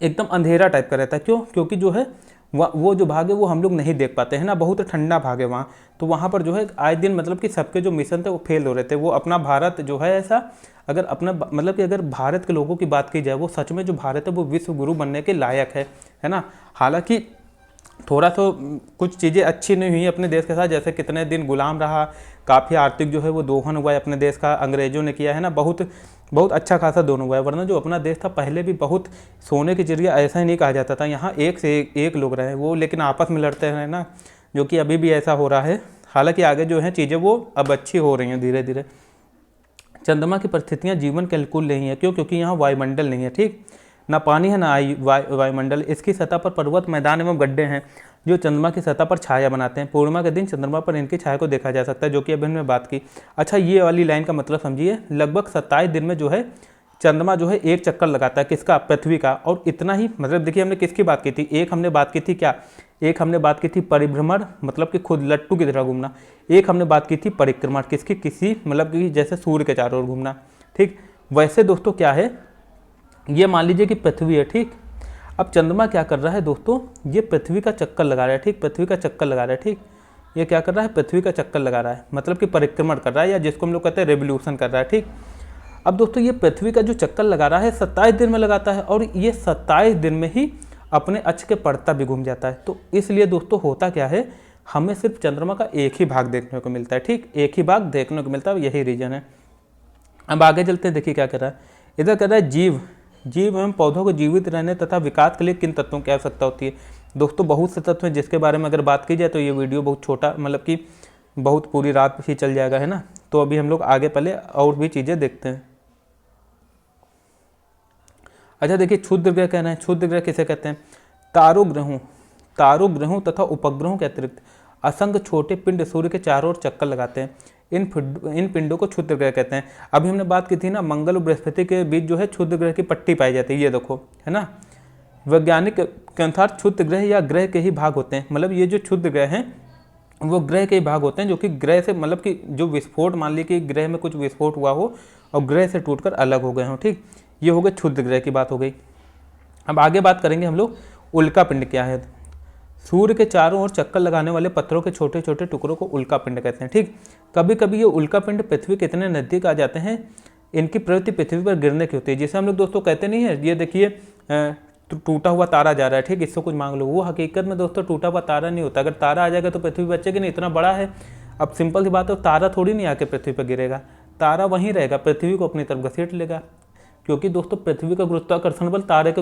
एकदम अंधेरा टाइप का रहता है। क्यों, क्योंकि जो है वो जो भाग है वो हम लोग नहीं देख पाते हैं ना, बहुत ठंडा भाग है वहाँ। तो वहाँ पर जो है आए दिन मतलब कि सबके जो मिशन थे वो फेल हो रहे थे। वो अपना भारत जो है ऐसा, अगर अपना मतलब कि अगर भारत के लोगों की बात की जाए, वो सच में जो भारत है वो विश्व गुरु बनने के लायक है ना। हालांकि थोड़ा तो कुछ चीज़ें अच्छी नहीं हुई अपने देश के साथ, जैसे कितने दिन गुलाम रहा, काफ़ी आर्थिक जो है वो दोहन हुआ है अपने देश का, अंग्रेज़ों ने किया है ना, बहुत अच्छा खासा दोनों हुआ है। वरना जो अपना देश था पहले भी बहुत सोने की चिड़िया ऐसा ही नहीं कहा जाता था। यहाँ एक से एक लोग रहे वो, लेकिन आपस में लड़ते हैं ना, जो कि अभी भी ऐसा हो रहा है। हालांकि आगे जो है चीज़ें वो अब अच्छी हो रही हैं धीरे धीरे। चंद्रमा की परिस्थितियाँ जीवन के अनुकूल नहीं है। क्यों, क्योंकि यहाँ वायुमंडल नहीं है, ठीक, ना पानी है ना वायुमंडल। इसकी सतह पर पर्वत, मैदान एवं गड्ढे हैं जो चंद्रमा की सतह पर छाया बनाते हैं। पूर्णिमा के दिन चंद्रमा पर इनकी छाया को देखा जा सकता है, जो कि अभी हमने बात की। अच्छा, ये वाली लाइन का मतलब समझिए, लगभग 27 दिन में जो है चंद्रमा जो है एक चक्कर लगाता है, किसका, पृथ्वी का। और इतना ही मतलब देखिए हमने किसकी बात की थी, एक हमने बात की थी क्या, एक हमने बात की थी परिभ्रमण, मतलब कि खुद लट्टू की तरह घूमना। एक हमने बात की थी परिक्रमण, किसकी, किसी मतलब कि जैसे सूर्य के चारों ओर घूमना, ठीक। वैसे दोस्तों क्या है, ये मान लीजिए कि पृथ्वी है, ठीक। अब चंद्रमा क्या कर रहा है दोस्तों, ये पृथ्वी का चक्कर लगा रहा है, ठीक, पृथ्वी का चक्कर लगा रहा है, ठीक। ये क्या कर रहा है, पृथ्वी का चक्कर लगा रहा है, मतलब कि परिक्रमण कर रहा है, या जिसको हम लोग कहते हैं रेवोल्यूशन कर रहा है, ठीक। अब दोस्तों ये पृथ्वी का जो चक्कर लगा रहा है 27 दिन में लगाता है, और ये 27 दिन में ही अपने अक्ष के पड़ता भी घूम जाता है। तो इसलिए दोस्तों होता क्या है, हमें सिर्फ चंद्रमा का एक ही भाग देखने को मिलता है, ठीक, एक ही भाग देखने को मिलता है, यही रीजन है। अब आगे चलते हैं, देखिए क्या कर रहा है, इधर कर रहा है जीव एवं पौधों को जीवित रहने तथा विकास के लिए किन तत्वों की आवश्यकता होती है। दोस्तों बहुत से तत्व हैं जिसके बारे में अगर बात की जाए तो ये वीडियो बहुत छोटा, मतलब कि बहुत पूरी रात ही चल जाएगा, है ना। तो अभी हम लोग आगे पहले और भी चीज़ें देखते हैं। अच्छा देखिए, क्षुद्र ग्रह कहना है, क्षुद्र ग्रह किसे कहते हैं, तारों ग्रहों तथा उपग्रहों के अतिरिक्त असंख्य छोटे पिंड सूर्य के चारों ओर चक्कर लगाते हैं। इन पिंडों को क्षुद्र ग्रह कहते हैं। अभी हमने बात की थी ना, मंगल और बृहस्पति के बीच जो है क्षुद्र ग्रह की पट्टी पाई जाती है, ये देखो, है ना। वैज्ञानिक के अनुसार क्षुद्र ग्रह या ग्रह के ही भाग होते हैं, मतलब ये जो क्षुद्र ग्रह हैं वो ग्रह के ही भाग होते हैं, जो कि ग्रह से मतलब कि जो विस्फोट, मान ली कि ग्रह में कुछ विस्फोट हुआ हो और ग्रह से टूटकर अलग हो गए हों, ठीक। ये हो गए क्षुद्र ग्रह की बात हो गई। अब आगे बात करेंगे हम लोग उल्का पिंड क्या है। सूर्य के चारों ओर चक्कर लगाने वाले पत्थरों के छोटे छोटे टुकड़ों को उल्का पिंड कहते हैं, ठीक। कभी कभी ये उल्का पिंड पृथ्वी के इतने नज़दीक आ जाते हैं, इनकी प्रवृत्ति पृथ्वी पर गिरने की होती है। जिसे हम लोग दोस्तों कहते नहीं है, ये देखिए टूटा हुआ तारा जा रहा है, ठीक, इससे कुछ मांग लो। वो हकीकत में दोस्तों टूटा हुआ तारा नहीं होता। अगर तारा आ जाएगा तो पृथ्वी बचेगी नहीं, इतना बड़ा है। अब सिंपल सी बात है, तारा थोड़ी नहीं आके पृथ्वी पर गिरेगा, तारा वहीं रहेगा, पृथ्वी को अपनी तरफ घसीट लेगा, क्योंकि दोस्तों पृथ्वी का गुरुत्वाकर्षण बल तारे के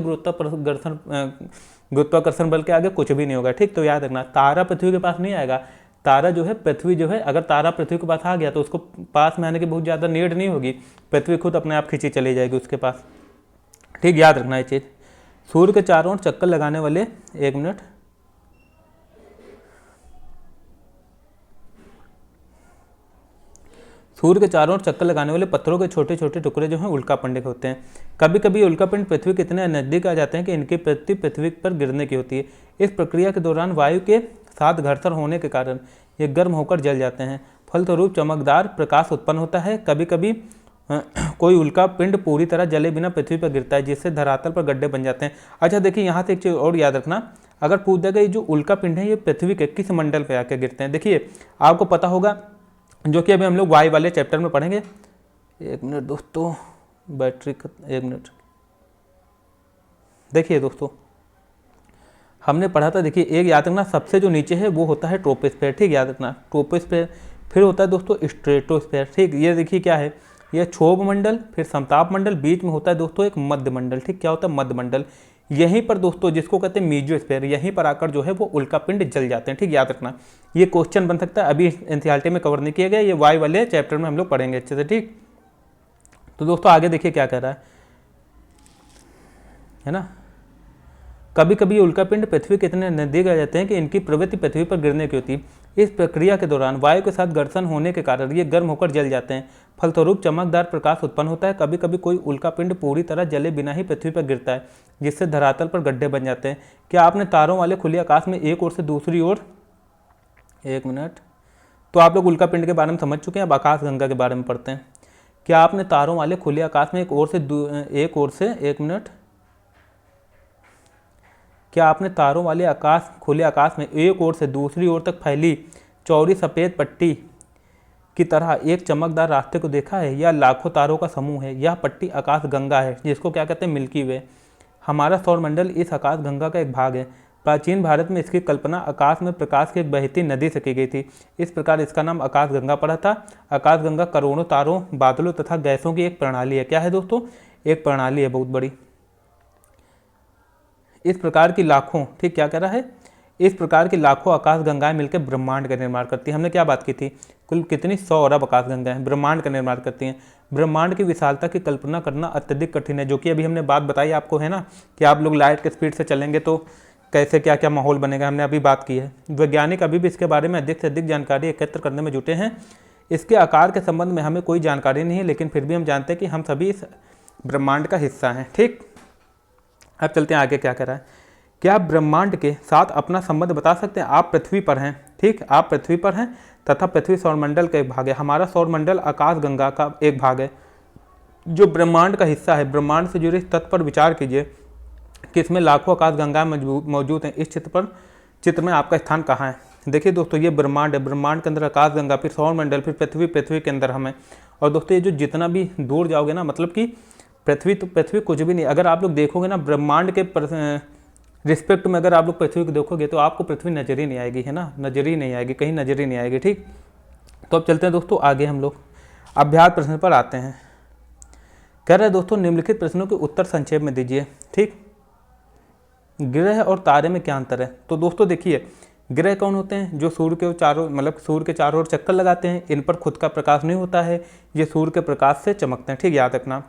गुरुत्वाकर्षण बल के आगे कुछ भी नहीं होगा। ठीक, तो याद रखना तारा पृथ्वी के पास नहीं आएगा, तारा जो है पृथ्वी जो है, अगर तारा पृथ्वी के पास आ गया तो उसको पास में आने की बहुत ज़्यादा नीड नहीं होगी, पृथ्वी खुद अपने आप खींची चली जाएगी उसके पास। ठीक, याद रखना ये चीज़। सूर्य के चारों ओर चक्कर लगाने वाले, एक मिनट, सूर्य के चारों ओर चक्कर लगाने वाले पत्थरों के छोटे छोटे टुकड़े जो हैं उल्कापिंड होते हैं। कभी कभी उल्कापिंड पृथ्वी के इतने नज़दीक आ जाते हैं कि इनकी प्रति पृथ्वी पर गिरने की होती है। इस प्रक्रिया के दौरान वायु के साथ घर्षण होने के कारण ये गर्म होकर जल जाते हैं, फलस्वरूप चमकदार प्रकाश उत्पन्न होता है। कभी कभी कोई उल्कापिंड पूरी तरह जले बिना पृथ्वी पर गिरता है, जिससे धरातल पर गड्ढे बन जाते हैं। अच्छा देखिए, यहाँ से एक चीज़ और याद रखना, अगर पूछ देगा ये जो उल्कापिंड है ये पृथ्वी के किस मंडल पर आकर गिरते हैं। देखिए आपको पता होगा, जो कि अभी हम लोग वायु वाले चैप्टर में पढ़ेंगे। एक मिनट दोस्तों, बैटरी एक मिनट। देखिए दोस्तों, हमने पढ़ा था, देखिए एक याद रखना, सबसे जो नीचे है वो होता है ट्रोपोस्फेयर। ठीक, याद रखना ट्रोपोस्फेयर, फिर होता है दोस्तों स्ट्रेटोस्फेयर। ठीक, ये देखिए क्या है, यह क्षोभ मंडल, फिर समताप मंडल, बीच में होता है दोस्तों एक मध्य मंडल। ठीक, क्या होता है मध्य मंडल, यहीं पर दोस्तों जिसको कहते हैं मीजोस्फेयर, यहीं पर आकर जो है वो उल्कापिंड जल जाते हैं। ठीक, याद रखना ये क्वेश्चन बन सकता है, अभी एनसीईआरटी में कवर नहीं किया गया, ये वायु वाले चैप्टर में हम लोग पढ़ेंगे अच्छे से। ठीक, तो दोस्तों आगे देखिए क्या कह रहा है ना, कभी कभी उल्कापिंड पृथ्वी के इतने नजदीक आ जाते हैं कि इनकी प्रवृत्ति पृथ्वी पर गिरने की होती है। इस प्रक्रिया के दौरान वायु के साथ घर्षण होने के कारण ये गर्म होकर जल जाते हैं, फलस्वरूप चमकदार प्रकाश उत्पन्न होता है। कभी कभी कोई उल्कापिंड पूरी तरह जले बिना ही पृथ्वी पर गिरता है, जिससे धरातल पर गड्ढे बन जाते हैं। क्या आपने तारों वाले खुले आकाश में एक ओर से दूसरी ओर, एक मिनट, तो आप लोग उल्कापिंड के बारे में समझ चुके हैं, अब आकाश गंगा के बारे में पढ़ते हैं। क्या आपने तारों वाले खुले आकाश में एक ओर से एक मिनट, क्या आपने तारों वाले खुले आकाश में एक ओर से दूसरी ओर तक फैली चौड़ी सफ़ेद पट्टी की तरह एक चमकदार रास्ते को देखा है? यह लाखों तारों का समूह है। यह पट्टी आकाश गंगा है, जिसको क्या कहते हैं मिल्की वे। हमारा सौरमंडल इस आकाश गंगा का एक भाग है। प्राचीन भारत में इसकी कल्पना आकाश में प्रकाश की एक बहती नदी से की गई थी। इस प्रकार इसका नाम आकाश गंगा पड़ा था। आकाश गंगा करोड़ों तारों, बादलों तथा गैसों की एक प्रणाली है। क्या है दोस्तों? एक प्रणाली है बहुत बड़ी। इस प्रकार की लाखों, ठीक क्या कह रहा है, इस प्रकार की लाखों आकाश गंगाएं मिलकर ब्रह्मांड का निर्माण करती हैं। हमने क्या बात की थी, कुल कितनी 100 अरब आकाश गंगाएं ब्रह्मांड का निर्माण करती हैं। ब्रह्मांड की विशालता की कल्पना करना अत्यधिक कठिन है, जो कि अभी हमने बात बताई आपको, है ना, कि आप लोग लाइट के स्पीड से चलेंगे तो कैसे क्या क्या माहौल बनेगा, हमने अभी बात की है। वैज्ञानिक अभी भी इसके बारे में अधिक से अधिक जानकारी एकत्र करने में जुटे हैं। इसके आकार के संबंध में हमें कोई जानकारी नहीं है, लेकिन फिर भी हम जानते हैं कि हम सभी इस ब्रह्मांड का हिस्सा हैं। ठीक, अब चलते हैं आगे क्या कह रहा है। क्या आप ब्रह्मांड के साथ अपना संबंध बता सकते हैं? आप पृथ्वी पर हैं, ठीक, आप पृथ्वी पर हैं तथा पृथ्वी सौरमंडल का एक भाग है। हमारा सौरमंडल आकाश गंगा का एक भाग है जो ब्रह्मांड का हिस्सा है। ब्रह्मांड से जुड़े इस तथ्य पर विचार कीजिए कि इसमें लाखों आकाश गंगा मौजूद हैं। इस चित्र में आपका स्थान कहाँ है? देखिए दोस्तों, ये ब्रह्मांड है, ब्रह्मांड के अंदर आकाश गंगा, फिर सौरमंडल, फिर पृथ्वी, पृथ्वी के अंदर हम हैं। और दोस्तों ये जो जितना भी दूर जाओगे ना, मतलब कि पृथ्वी तो पृथ्वी कुछ भी नहीं। अगर आप लोग देखोगे ना ब्रह्मांड के रिस्पेक्ट में, अगर आप लोग पृथ्वी को देखोगे तो आपको पृथ्वी नजर ही नहीं आएगी, है ना, नजर ही नहीं आएगी, कहीं नजर ही नहीं आएगी। ठीक, तो अब चलते हैं दोस्तों आगे, हम लोग अभ्यास प्रश्न पर आते हैं। कह रहे हैं दोस्तों, निम्नलिखित प्रश्नों के उत्तर संक्षेप में दीजिए। ठीक, ग्रह और तारे में क्या अंतर है? तो दोस्तों देखिए, ग्रह कौन होते हैं? जो सूर्य के चारों, मतलब सूर्य के चारों ओर चक्कर लगाते हैं। इन पर खुद का प्रकाश नहीं होता है, ये सूर्य के प्रकाश से चमकते हैं। ठीक, याद रखना।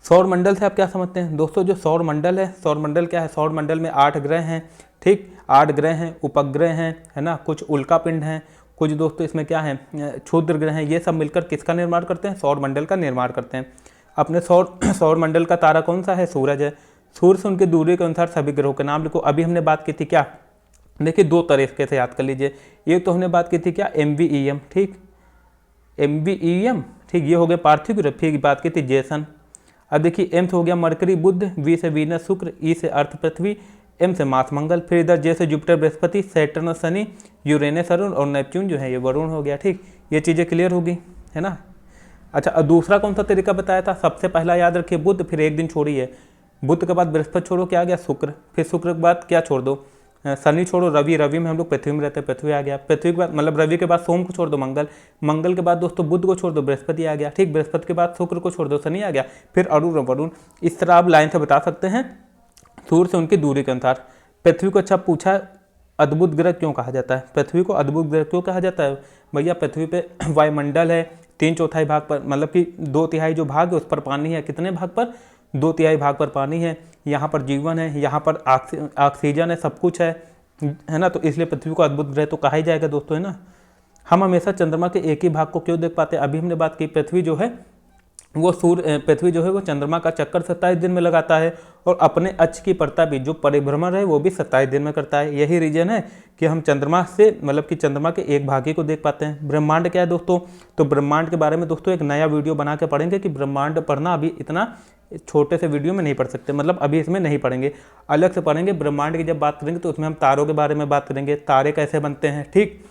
सौरमंडल से आप क्या समझते हैं? दोस्तों जो सौरमंडल है, सौरमंडल क्या है? सौरमंडल में 8 ग्रह हैं। ठीक, 8 ग्रह हैं, उपग्रह हैं, है ना, कुछ उल्कापिंड हैं, कुछ दोस्तों इसमें क्या है, क्षुद्र ग्रह हैं। ये सब मिलकर किसका निर्माण करते हैं? सौरमंडल का निर्माण करते हैं। अपने सौरमंडल का तारा कौन सा है? सूरज है। सूर्य से उनकी दूरी के अनुसार सभी ग्रहों के नाम लिखो। अभी हमने बात की थी क्या, देखिए 2 तरीके से याद कर लीजिए। एक तो हमने बात की थी क्या, MVEM। ठीक, MVEM, ठीक, ये हो गया पार्थिव ग्रह। फिर बात की थी जेसन। अब देखिए M से हो गया मरकरी बुध, V से वीनस शुक्र, E से अर्थ पृथ्वी, M से मार्स मंगल, फिर इधर J से Jupiter Brihaspati, Saturn Shani, Uranus Arun और नेपच्यून जो है ये वरुण हो गया। ठीक, ये चीज़ें क्लियर होगी, है ना। अच्छा, अब दूसरा कौन सा तरीका बताया था? सबसे पहला याद रखिए बुध, फिर एक दिन छोड़िए, बुध के बाद बृहस्पति छोड़ो, क्या आ गया? शुक्र, फिर शुक्र के बाद क्या छोड़ दो? शनि छोड़ो रवि, रवि में हम लोग पृथ्वी में रहते हैं, पृथ्वी आ गया। पृथ्वी के बाद मतलब रवि के बाद सोम को छोड़ दो मंगल, मंगल के बाद दोस्तों बुध को छोड़ दो बृहस्पति आ गया, ठीक। बृहस्पति के बाद शुक्र को छोड़ दो शनि आ गया, फिर अरुण वरुण। इस तरह आप लाइन से बता सकते हैं सूर्य से उनकी दूरी के अनुसार। पृथ्वी को अच्छा पूछा अद्भुत ग्रह क्यों कहा जाता है, पृथ्वी को अद्भुत ग्रह क्यों कहा जाता है? भैया पृथ्वी पे वायुमंडल है, 3/4 भाग पर मतलब कि 2/3 जो भाग है उस पर पानी है। कितने भाग पर? 2/3 भाग पर पानी है। यहाँ पर जीवन है, यहाँ पर ऑक्सीजन है, सब कुछ है ना। तो इसलिए पृथ्वी को अद्भुत ग्रह तो कहा ही जाएगा दोस्तों, है ना। हम हमेशा चंद्रमा के एक ही भाग को क्यों देख पाते हैं? अभी हमने बात की पृथ्वी जो है वो चंद्रमा का चक्कर 27 दिन में लगाता है और अपने अक्ष की परिक्रमा भी जो परिभ्रमण है वो भी 27 दिन में करता है। यही रीजन है कि हम चंद्रमा से मतलब कि चंद्रमा के एक भाग ही को देख पाते हैं। ब्रह्मांड क्या है दोस्तों? तो ब्रह्मांड के बारे में दोस्तों एक नया वीडियो बना के पढ़ेंगे कि ब्रह्मांड पढ़ना अभी इतना छोटे से वीडियो में नहीं पढ़ सकते, मतलब अभी इसमें नहीं पढ़ेंगे, अलग से पढ़ेंगे। ब्रह्मांड की जब बात करेंगे तो उसमें हम तारों के बारे में बात करेंगे, तारे कैसे बनते हैं, ठीक।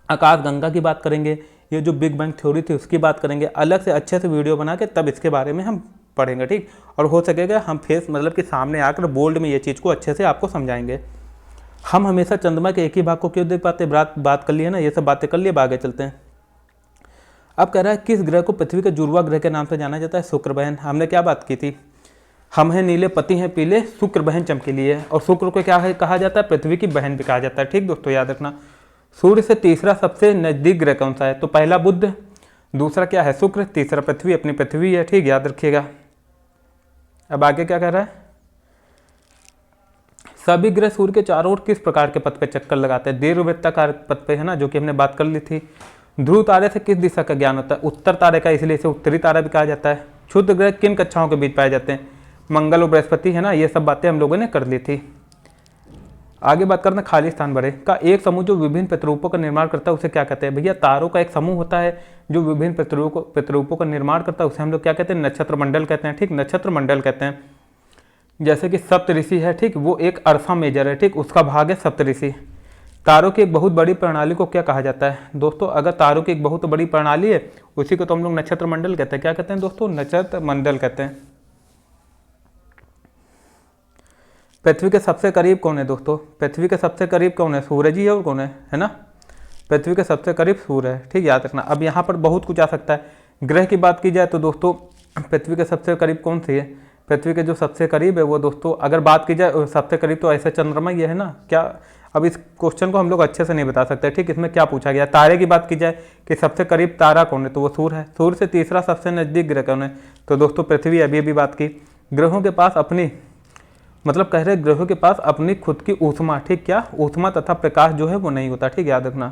आकाश गंगा की बात करेंगे, ये जो बिग बैंग थ्योरी थी उसकी बात करेंगे, अलग से अच्छे से वीडियो बना के तब इसके बारे में हम पढ़ेंगे, ठीक। और हो सकेगा हम फेस मतलब कि सामने आकर बोल्ड में ये चीज़ को अच्छे से आपको समझाएंगे। हम हमेशा चंद्रमा के एक ही भाग को क्यों देख पाते? बात कर लिए ना, ये सब बातें कर लिए, आगे चलते हैं। अब कह रहा है किस ग्रह को पृथ्वी के जुड़वा ग्रह के नाम से जाना जाता है? शुक्र बहन। हमने क्या बात की थी? हम हैं नीले पति हैं पीले, शुक्र बहन चमकीली है। और शुक्र को क्या है कहा जाता है? पृथ्वी की बहन भी कहा जाता है, ठीक दोस्तों, याद रखना। सूर्य से तीसरा सबसे नजदीक ग्रह कौन सा है? तो पहला बुध, दूसरा क्या है? शुक्र, तीसरा पृथ्वी, अपनी पृथ्वी है, ठीक, याद रखिएगा। अब आगे क्या कह रहा है? सभी ग्रह सूर्य के चारों ओर किस प्रकार के पथ पे चक्कर लगाते हैं? दीर्घवृत्ताकार पथ पे, है ना, जो कि हमने बात कर ली थी। ध्रुव तारे से किस दिशा का ज्ञान होता है? उत्तर तारे का, इसलिए इसे उत्तरी तारा भी कहा जाता है। क्षुद्र ग्रह किन कक्षाओं के बीच पाए जाते हैं? मंगल और बृहस्पति, है ना। ये सब बातें हम लोगों ने कर ली थी। आगे बात करना खाली स्थान भरे का एक समूह जो विभिन्न प्रतिरूपों का निर्माण करता है उसे क्या कहते हैं? भैया तारों का एक समूह होता है जो विभिन्न प्रतिरूपों का निर्माण करता है, उसे हम लोग क्या कहते हैं? नक्षत्र मंडल कहते हैं, ठीक, नक्षत्र मंडल कहते हैं। जैसे कि सप्तऋषि है, ठीक, वो एक अर्था मेजर है, ठीक, उसका भाग है सप्तऋषि। तारों की एक बहुत बड़ी प्रणाली को क्या कहा जाता है? दोस्तों अगर तारों की एक बहुत बड़ी प्रणाली है उसी को तो हम लोग नक्षत्र मंडल कहते हैं। क्या कहते हैं दोस्तों? नक्षत्र मंडल कहते हैं। पृथ्वी के सबसे करीब कौन है दोस्तों? पृथ्वी के सबसे करीब कौन है? सूरज ही है, और कौन है ना। पृथ्वी के सबसे करीब सूर्य है, ठीक, याद रखना। अब यहाँ पर बहुत कुछ आ सकता है। ग्रह की बात की जाए तो दोस्तों पृथ्वी के सबसे करीब कौन सी है? पृथ्वी के जो सबसे करीब है वो दोस्तों अगर बात की जाए सबसे करीब तो ऐसे चंद्रमा ही है ना। क्या अब इस क्वेश्चन को हम लोग अच्छे से नहीं बता सकते, ठीक। इसमें क्या पूछा गया? तारे की बात की जाए कि सबसे करीब तारा कौन है, तो वो सूर्य है। सूर्य से तीसरा सबसे नजदीक ग्रह कौन है? तो दोस्तों पृथ्वी, अभी बात की। ग्रहों के पास अपनी मतलब कह रहे ग्रहों के पास अपनी खुद की ऊष्मा, ठीक, क्या ऊष्मा तथा प्रकाश जो है वो नहीं होता, ठीक, याद रखना।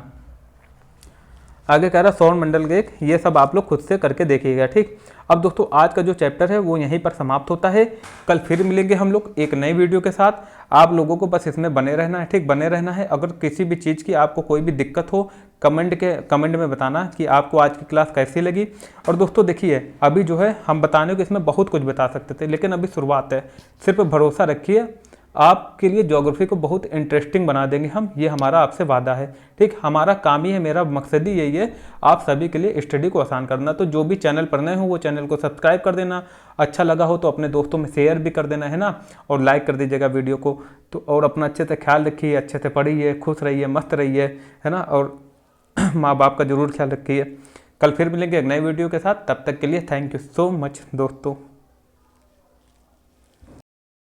आगे कह रहा सौर मंडल के ये सब आप लोग खुद से करके देखिएगा, ठीक। अब दोस्तों आज का जो चैप्टर है वो यहीं पर समाप्त होता है। कल फिर मिलेंगे हम लोग एक नई वीडियो के साथ। आप लोगों को बस इसमें बने रहना है, ठीक, बने रहना है। अगर किसी भी चीज़ की आपको कोई भी दिक्कत हो कमेंट में बताना कि आपको आज की क्लास कैसी लगी। और दोस्तों देखिए अभी जो है हम बताने को इसमें बहुत कुछ बता सकते थे, लेकिन अभी शुरुआत है। सिर्फ भरोसा रखिए, आपके लिए ज्योग्राफी को बहुत इंटरेस्टिंग बना देंगे हम, ये हमारा आपसे वादा है, ठीक। हमारा काम ही है, मेरा मकसद ही यही है आप सभी के लिए स्टडी को आसान करना। तो जो भी चैनल पर नए हो वो चैनल को सब्सक्राइब कर देना, अच्छा लगा हो तो अपने दोस्तों में शेयर भी कर देना, है ना, और लाइक कर दीजिएगा वीडियो को। तो और अपना अच्छे से ख्याल रखिए, अच्छे से पढ़िए, खुश रहिए, मस्त रहिए, है ना, और माँ बाप का जरूर ख्याल रखिए। कल फिर मिलेंगे एक नई वीडियो के साथ, तब तक के लिए थैंक यू सो मच दोस्तों।